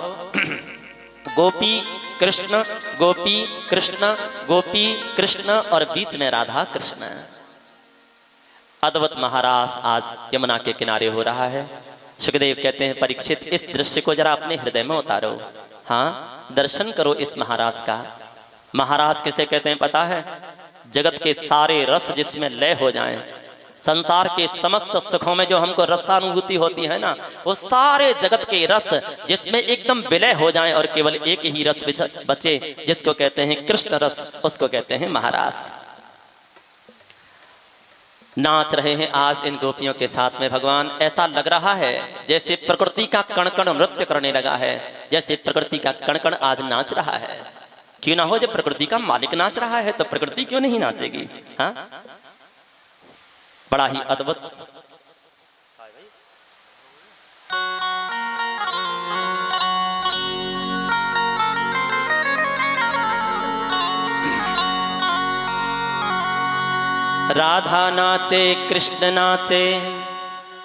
गोपी कृष्ण, गोपी कृष्ण, गोपी कृष्ण और बीच में राधा कृष्ण। अद्भुत महारास आज यमुना के किनारे हो रहा है। सुखदेव कहते हैं परीक्षित इस दृश्य को जरा अपने हृदय में उतारो, हाँ दर्शन करो इस महारास का। महारास किसे कहते हैं पता है? जगत के सारे रस जिसमें लय हो जाएं, संसार के समस्त सुखों में जो हमको रसानुभूति होती है ना, वो सारे जगत के रस जिसमें एकदम विलय हो जाएं और केवल एक ही रस बचे जिसको कहते हैं कृष्ण रस, उसको कहते हैं महारास। नाच रहे हैं आज इन गोपियों के साथ में भगवान। ऐसा लग रहा है जैसे प्रकृति का कण कण नृत्य करने लगा है, जैसे प्रकृति का कण कण आज नाच रहा है। क्यों ना हो, जब प्रकृति का मालिक नाच रहा है तो प्रकृति क्यों नहीं नाचेगी? हाँ, बड़ा ही अद्भुत। राधा नाचे कृष्ण नाचे,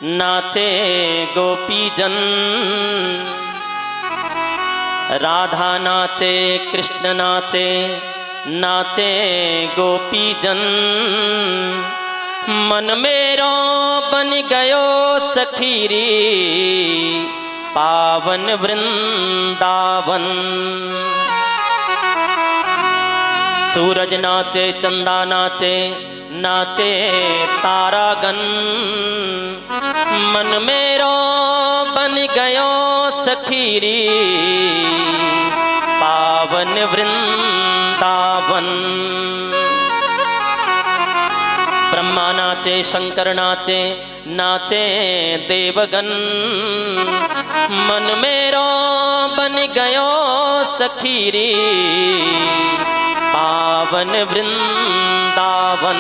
नाचे गोपी जन। राधा नाचे कृष्ण नाचे, नाचे गोपी जन। मन मेरो बन गयो सखीरी, पावन वृंदावन। सूरज नाचे चंदा नाचे, नाचे तारागण। मन मेरो बन गयो सखीरी, पावन वृंदावन। ब्रह्मा नाचे शंकर नाचे, नाचे देवगण। मन मेरो बन गयो सखीरी, पावन वृंदावन।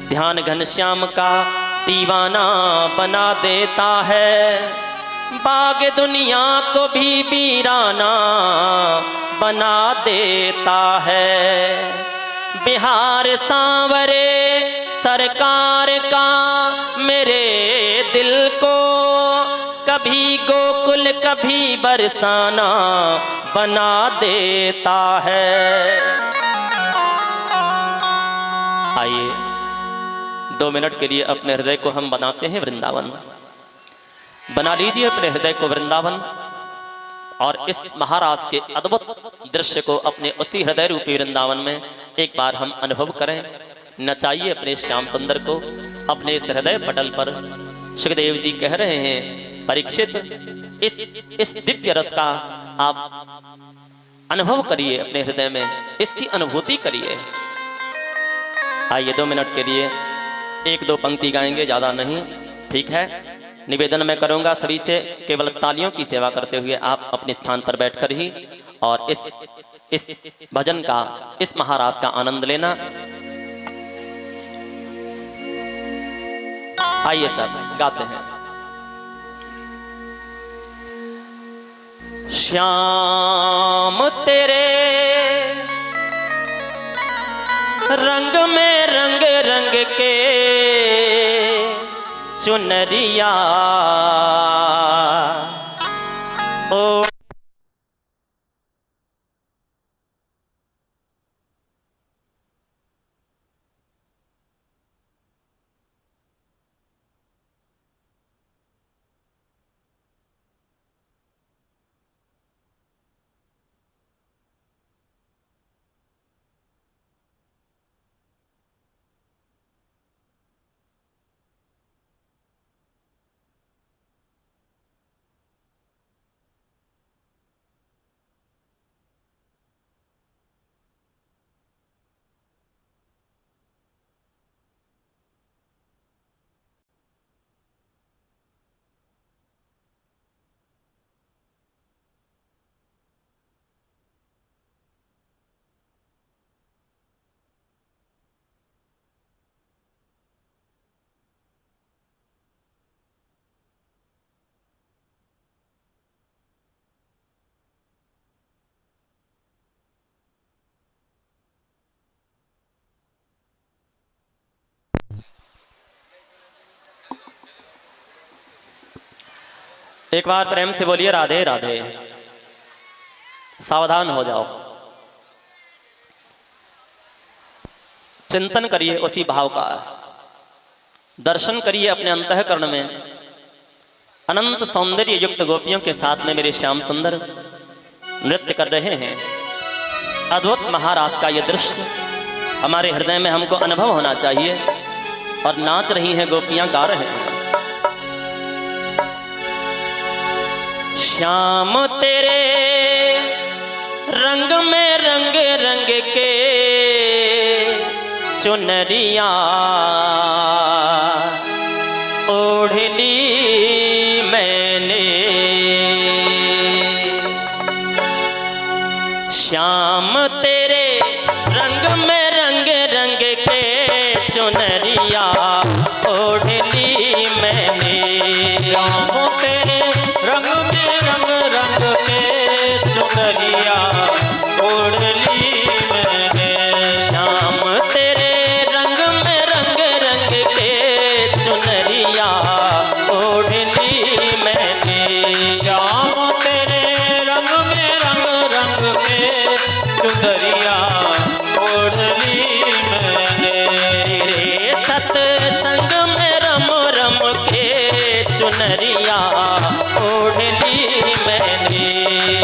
ध्यान घनश्याम का दीवाना बना देता है, बाग दुनिया को भी वीराना बना देता है। बिहार सांवरे सरकार का मेरे दिल को, कभी गोकुल कभी बरसाना बना देता है। आइए 2 मिनट के लिए अपने हृदय को हम बनाते हैं वृंदावन। बना लीजिए अपने हृदय को वृंदावन और इस महाराज के अद्भुत दृश्य को अपने उसी हृदय रूपी वृंदावन में एक बार हम अनुभव करें। नचाइए अपने श्याम सुंदर को अपने इस हृदय पटल पर। सुखदेव जी कह रहे हैं परीक्षित इस दिव्य रस का आप अनुभव करिए अपने हृदय में, इसकी अनुभूति करिए। आइए 2 मिनट के लिए 1-2 पंक्ति गाएंगे, ज्यादा नहीं, ठीक है। निवेदन मैं करूंगा सभी से, केवल तालियों की सेवा करते हुए आप अपने स्थान पर बैठकर ही और इस भजन का, इस महाराज का आनंद लेना। आइए सब गाते हैं। श्याम तेरे रंग में रंग रंग के चुनरिया, ओ एक बार प्रेम से बोलिए राधे राधे। सावधान हो जाओ। चिंतन करिए उसी भाव का, दर्शन करिए अपने अंतःकरण में। अनंत सौंदर्य युक्त गोपियों के साथ में मेरे श्याम सुंदर नृत्य कर रहे हैं। अद्भुत महारास का यह दृश्य हमारे हृदय में हमको अनुभव होना चाहिए। और नाच रही हैं गोपियां, गा रहे हैं। श्याम तेरे रंग में रंग रंग के चुनरिया ओढ़ ली मैंने। श्याम तेरे रंग में रंग रंग के चुनरिया ओढ़ ली मैंने। श्याम तेरे रंग में रंग रंग के चुनरिया ओढ़ ली मैंने। श्याम तेरे रंग में रंग रंग के चुनरिया ओढ़ ली मैंने। श्याम तेरे रंग में रंग रंग के चुनरिया ओढ़ ली मैंने। तेरे सत्संग में रम रम के चुनरिया ओढ़ ली मैंने।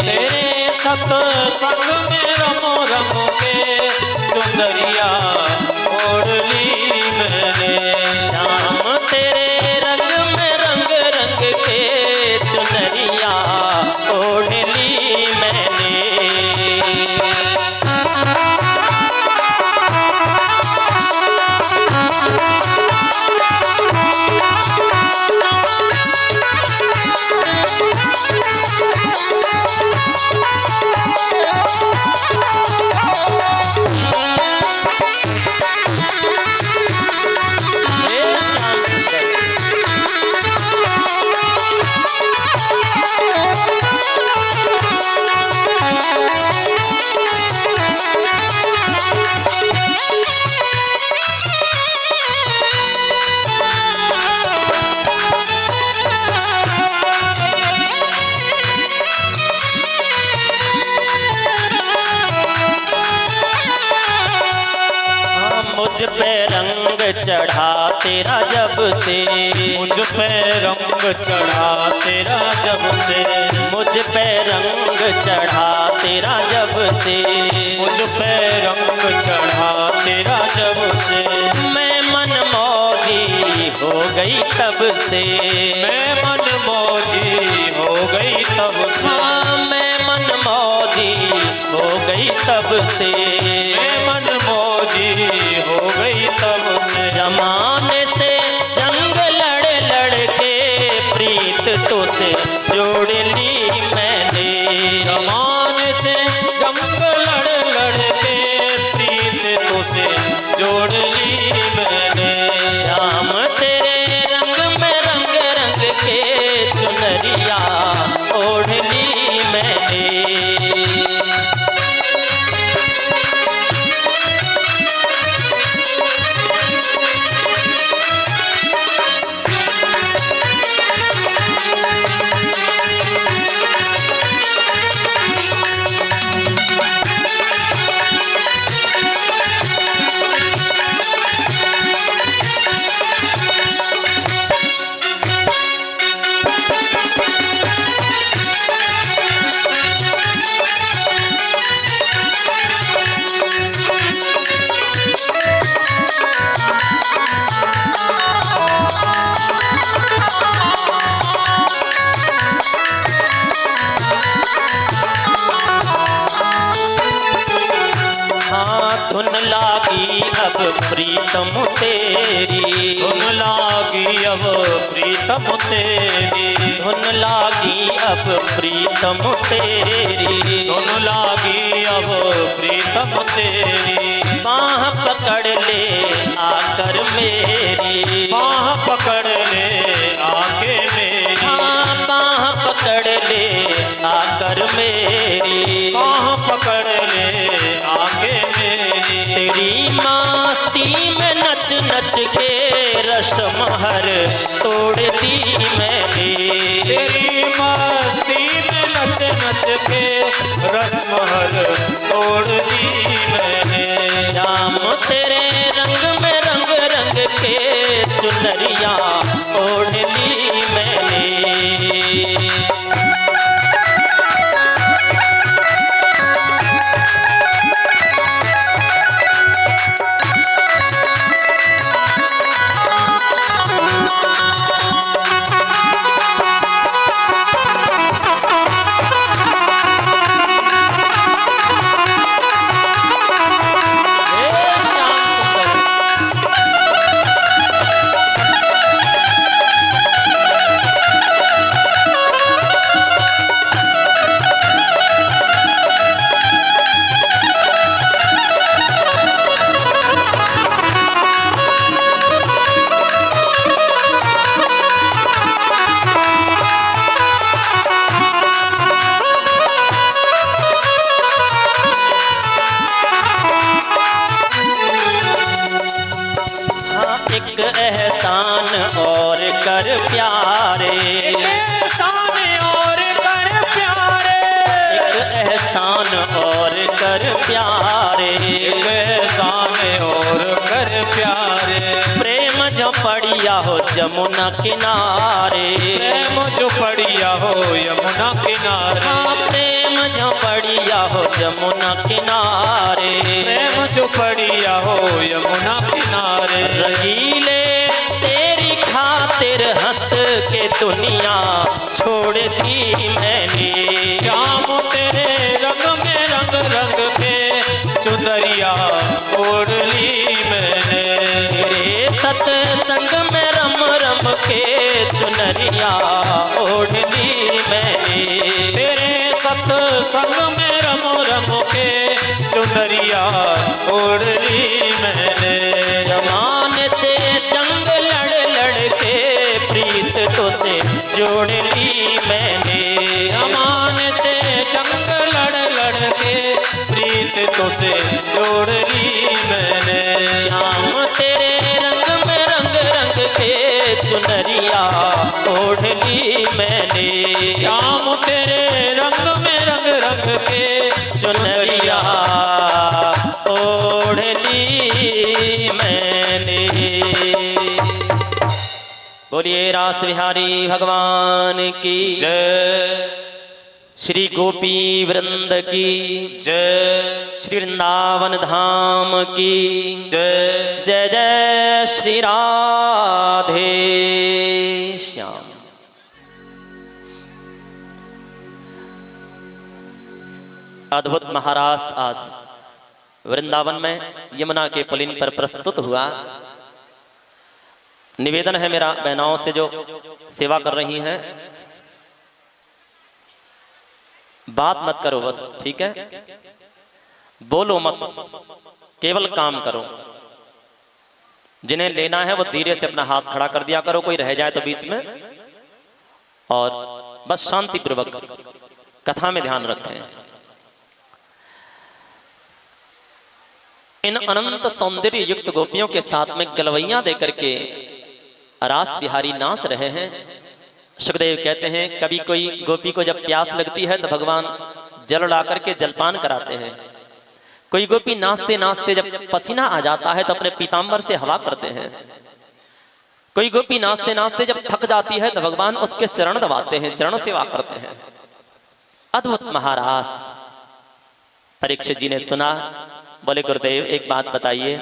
तेरे सत्संग में रम रम के चुनरिया ओढ़ ली मैंने। श्याम तेरे रंग में रंग रंग के चुनरिया ओढ़ ली मैंने। मुझ पे रंग चढ़ा तेरा जब से। मुझ पे रंग चढ़ा तेरा जब से। मुझ पे रंग चढ़ा तेरा जब से। मुझ पे रंग चढ़ा तेरा जब से। मैं मन मौजी हो गई तब से। मैं मन मौजी हो गई तब से। हाँ, मैं मन मौजी हो गई तब से। मैं मन मौजी हो गई तब से। जमाने से जंग लड़ लड़ के प्रीत तो से जोड़ ली मैंने। जमाने से जंग लड़ लड़ के प्रीत तो से जोड़ ली मैंने। श्याम तेरे रंग में रंग रंग के चुनरिया ओढ़ ली मैंने। धुन लागी अब प्रीतम तेरी। धुन लागी अब प्रीतम तेरी। धुन लागी अब प्रीतम तेरी। धुन लागी अब प्रीतम तेरी। बाह पकड़ ले आकर मेरी। बाह पकड़ ले आके मेरी। हाँ, बाह पकड़ ले आकर मेरी। बाह पकड़ ले आके मेरी। तेरी मस्ती में नच नच के रसमहर तोड़ दी मैंने। तेरी मस्ती में नच नच के रसमहल तोड़ दी मैंने। श्याम तेरे रंग में रंग रंग के चुनरिया ओढ़ ली मैंने। एक एहसान और कर प्यारे, एहसान और कर प्यारे, एक एहसान और कर प्यारे, एक एहसान और कर प्यारे। प्रेम जो पड़िया हो जमुना किनारे, प्रेम जो पड़िया हो यमुना किनारे, हाँ प्रेम जो पड़िया हो जमुना किनारे, प्रेम जो पड़िया हो यमुना किनारे। रंगीले तेरी खातिर हंस के दुनिया छोड़ दी मैंने। श्याम तेरे रंग में रंग रंग के चुनरिया ओढ़ ली मैंने। तेरे सत्संग में रम रम के चुनरिया ओढ़ ली मैंने। तेरे सत्संग में रम रम के चुनरिया ओढ़ ली मैंने। जमाने से जंग लड़ लड़ के प्रीत तो से जोड़ ली मैंने। जमाने से जंग लड़ लड़ के प्रीत तो से जोड़ ली मैंने। श्याम तेरे रंग में रंग रंग के चुनरिया ओढ़ ली मैंने। श्याम तेरे रंग में रंग रंग के चुनरिया ओढ़ ली मैंने। बोलिए रास बिहारी भगवान की जय, श्री गोपी वृंद की जय, श्री वृंदावन धाम की जय। जय जय श्री राधे श्याम। अद्भुत महारास आज वृंदावन में यमुना के पुलिन पर प्रस्तुत हुआ। निवेदन है मेरा बहनाओं से जो सेवा कर रही हैं, बात मत करो बस, ठीक है? बोलो मत, केवल काम करो। जिन्हें लेना है वो धीरे से अपना हाथ खड़ा कर दिया करो, कोई रह जाए तो बीच में, और बस शांतिपूर्वक कथा में ध्यान रखें। इन अनंत सौंदर्य युक्त गोपियों के साथ में गलवैया देकर के रास बिहारी नाच रहे हैं। सुखदेव कहते हैं कभी कोई गोपी को जब प्यास लगती है तो भगवान जल ला करके जलपान कराते हैं। कोई गोपी नाचते नाचते जब पसीना आ जाता है तो अपने पीतांबर से हवा करते हैं। कोई गोपी नाचते नाचते जब थक जाती है तो भगवान उसके चरण दबाते हैं, चरण सेवा करते हैं। अद्भुत महारास। परीक्षित जी ने सुना, बोले गुरुदेव एक बात बताइए,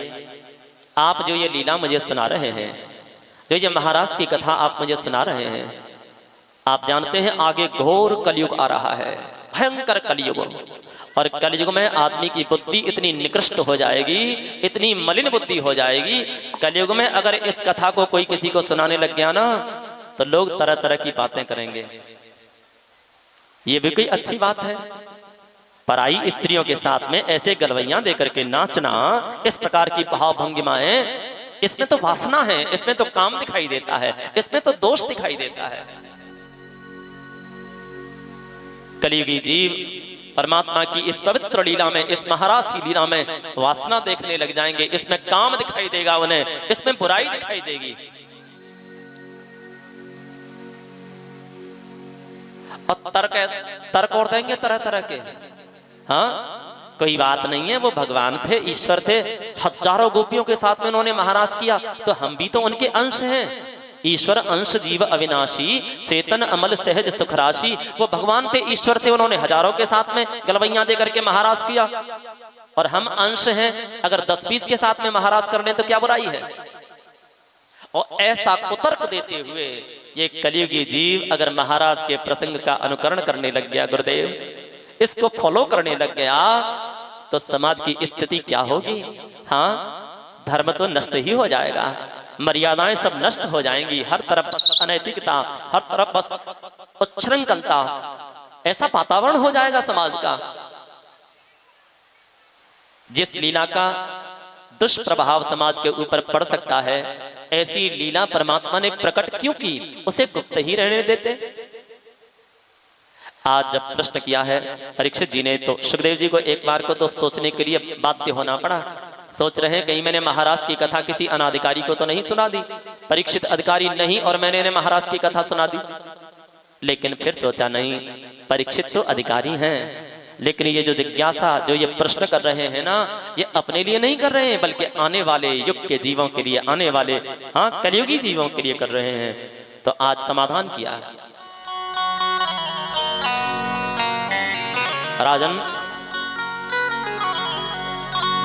आप जो ये लीला मुझे सुना रहे हैं, जो ये महाराज की कथा आप मुझे सुना रहे हैं, आप जानते हैं आगे घोर कलयुग आ रहा है, भयंकर कलयुग। और कलयुग में आदमी की बुद्धि इतनी निकृष्ट हो जाएगी, इतनी मलिन बुद्धि हो जाएगी। कलयुग में अगर इस कथा को कोई किसी को सुनाने लग गया ना तो लोग तरह तरह की बातें करेंगे। ये भी कोई अच्छी बात है? पराई स्त्रियों के साथ में ऐसे गलवैयां देकर के नाचना, इस प्रकार की भाव भंगिमाएं, इसमें तो वासना है, इसमें तो काम दिखाई देता है, इसमें तो दोष दिखाई देता है। कलयुगी जीव परमात्मा की इस पवित्र लीला में, इस महारास की लीला में वासना देखने लग जाएंगे। इसमें काम दिखाई देगा उन्हें, इसमें बुराई दिखाई देगी। और तर्क और देंगे तरह तरह के। हाँ, कोई बात नहीं है, वो भगवान थे, ईश्वर थे, हजारों गोपियों के साथ में उन्होंने महाराज किया, तो हम भी तो उनके अंश हैं। ईश्वर अंश जीव अविनाशी, चेतन अमल सहज सुख राशि। वो भगवान थे, ईश्वर थे, उन्होंने हजारों के साथ में गलवैया दे करके महाराज किया, और हम अंश हैं। अगर 10-20 के साथ में महाराज कर लें तो क्या बुराई है? और ऐसा कुतर्क देते हुए ये कलियुगी जीव अगर महाराज के प्रसंग का अनुकरण करने लग गया, गुरुदेव, इसको फॉलो करने लग गया, तो समाज की स्थिति क्या होगी? हाँ, धर्म तो नष्ट ही हो जाएगा, मर्यादाएं सब नष्ट हो जाएंगी, हर तरफ बस अनैतिकता, हर तरफ बस उच्छृंखलता, ऐसा वातावरण हो जाएगा समाज का। जिस लीला का दुष्प्रभाव समाज के ऊपर पड़ सकता है, ऐसी लीला परमात्मा ने प्रकट क्यों की? उसे गुप्त ही रहने देते। आज जब प्रश्न किया है परीक्षित जी ने, तो सुखदेव जी को एक बार को तो सोचने के लिए बाध्य होना पड़ा। सोच रहे हैं कहीं मैंने महाराज की कथा किसी अनाधिकारी को तो नहीं सुना दी। परीक्षित अधिकारी नहीं और मैंने इन्हें महाराज की कथा सुना दी। लेकिन फिर सोचा नहीं, परीक्षित तो अधिकारी हैं, लेकिन ये जो जिज्ञासा, जो ये प्रश्न कर रहे हैं ना, ये अपने लिए नहीं कर रहे हैं, बल्कि आने वाले युग के जीवों के लिए, आने वाले कलियुगी जीवों के लिए कर रहे हैं। तो आज समाधान किया। राजन,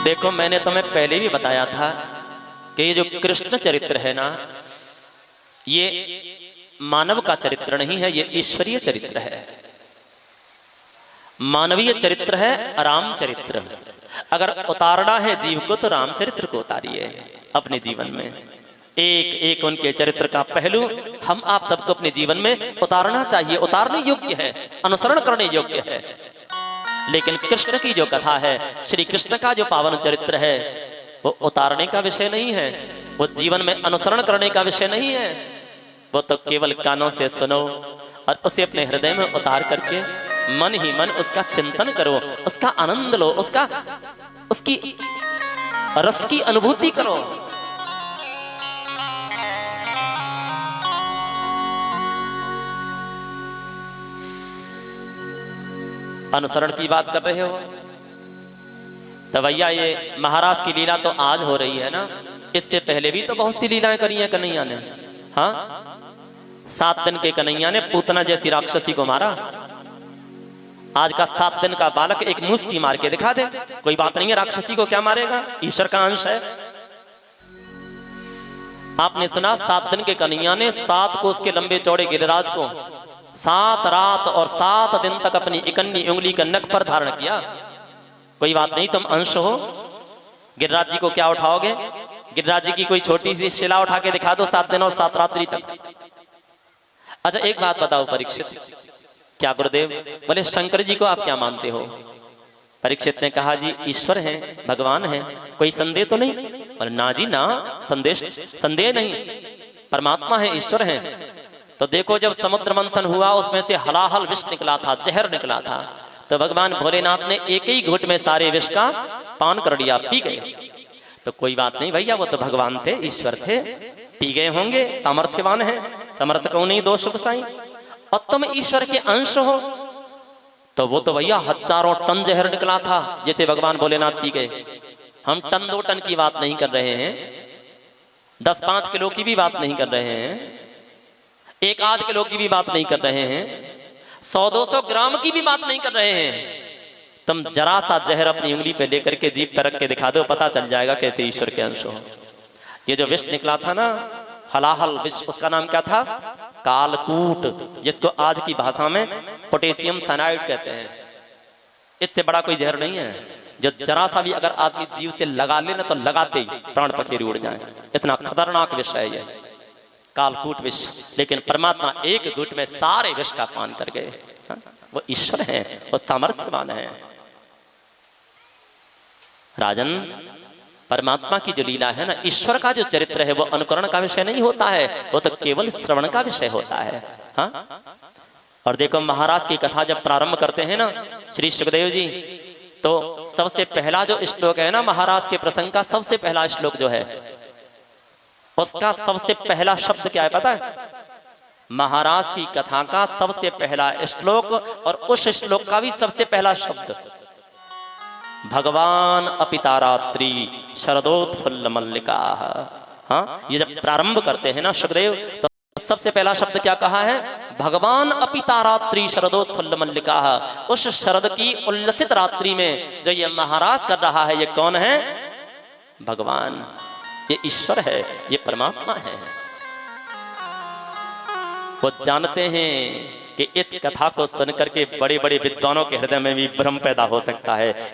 देखो, मैंने तुम्हें पहले भी बताया था कि ये जो कृष्ण चरित्र है ना, ये मानव का चरित्र नहीं है, ये ईश्वरीय चरित्र है, मानवीय चरित्र है, राम चरित्र। अगर उतारना है जीव को तो रामचरित्र को उतारिए अपने जीवन में। एक एक उनके चरित्र का पहलू हम आप सबको अपने जीवन में उतारना चाहिए, उतारने योग्य है, अनुसरण करने योग्य है। लेकिन कृष्ण की जो कथा है, श्री कृष्ण का जो पावन चरित्र है, वो उतारने का विषय नहीं है, वो जीवन में अनुसरण करने का विषय नहीं है। वो तो केवल कानों से सुनो और उसे अपने हृदय में उतार करके मन ही मन उसका चिंतन करो, उसका आनंद लो, उसकी रस की अनुभूति करो। अनुसरण की बात कर रहे हो तो भैया ये महाराज की लीला तो आज हो रही है ना, इससे पहले भी तो बहुत सी लीलाएं करी हैं कन्हैया ने। हाँ, 7 दिन के कन्हैया ने पूतना जैसी राक्षसी को मारा। आज का 7 दिन का बालक एक मुष्टि मार के दिखा दे, कोई बात नहीं है, राक्षसी को क्या मारेगा, ईश्वर का अंश है। आपने सुना 7 दिन के कन्हैया ने 7 कोस के लंबे चौड़े गिरिराज को 7 रात और 7 दिन तक अपनी इकन्नी उंगली का नख पर धारण किया। कोई बात नहीं, तुम अंश हो। गिरिराज जी को क्या उठाओगे? गिरिराज जी की कोई छोटी सी शिला उठा के दिखा दो 7 दिन और 7 रात्रि तक। अच्छा, एक बात बताओ परीक्षित, क्या गुरुदेव? बोले शंकर जी को आप क्या मानते हो? परीक्षित ने कहा, जी ईश्वर हैं, भगवान हैं, कोई संदेह तो नहीं? बोले ना जी ना, संदेह नहीं, परमात्मा है, ईश्वर हैं। तो देखो, जब समुद्र मंथन हुआ उसमें से हलाहल विष निकला था, जहर निकला था, तो भगवान भोलेनाथ ने एक ही घूंट में सारे विष का पान कर लिया, पी गए। तो कोई बात नहीं भैया, वो तो भगवान थे, ईश्वर थे, पी गए होंगे, सामर्थ्यवान है, समर्थ को नहीं दोष गुसाई। और तुम ईश्वर के अंश हो, तो वो तो भैया हजारों टन जहर निकला था, जैसे भगवान भोलेनाथ पी गए। हम टन 2 टन की बात नहीं कर रहे हैं, 10-5 किलो की भी बात नहीं कर रहे हैं, 1-8 किलो की भी बात नहीं कर रहे हैं, 100-200 ग्राम की भी बात नहीं कर रहे हैं। तुम जरा सा जहर अपनी उंगली पे लेकर के जीभ पे रख के दिखा दो, पता चल जाएगा कैसे ईश्वर के अंश हो। ये जो विष निकला था ना, हलाहल विष, उसका नाम क्या था? कालकूट, जिसको आज की भाषा में पोटेशियम साइनाइड कहते हैं। इससे बड़ा कोई जहर नहीं है, जो जरा सा भी अगर आदमी जीव से लगा ले ना, तो लगाते ही प्राण पखेरु उड़ जाए। इतना खतरनाक विष है ये कालकूट विष। लेकिन परमात्मा एक घूंट में सारे विष का पान कर गए। वो ईश्वर हैं, वो सामर्थ्यवान है। राजन, परमात्मा की जो लीला है ना, ईश्वर का जो चरित्र है, वो अनुकरण का विषय नहीं होता है, वो तो केवल श्रवण का विषय होता है। हाँ, और देखो, महाराज की कथा जब प्रारंभ करते हैं ना श्री सुखदेव जी, तो सबसे पहला जो श्लोक है ना महाराज के प्रसंग का, सबसे पहला श्लोक जो है, उसका सबसे पहला शब्द क्या है पता है? महाराज की कथा का सबसे पहला श्लोक और उस श्लोक का भी सबसे पहला शब्द भगवान अपितारात्रि शरदोत्फुल्ल मल्लिका। हाँ, ये जब प्रारंभ करते हैं ना सुखदेव, तो सबसे पहला शब्द क्या कहा है? भगवान अपितारात्रि शरदोत्फुल्ल मल्लिका। उस शरद की उल्लसित रात्रि में जो ये महाराज कर रहा है, ये कौन है? भगवान, ये ईश्वर है, ये परमात्मा है। वो जानते हैं कि इस कथा को सुनकर के बड़े बड़े विद्वानों के हृदय में भी भ्रम पैदा हो सकता है।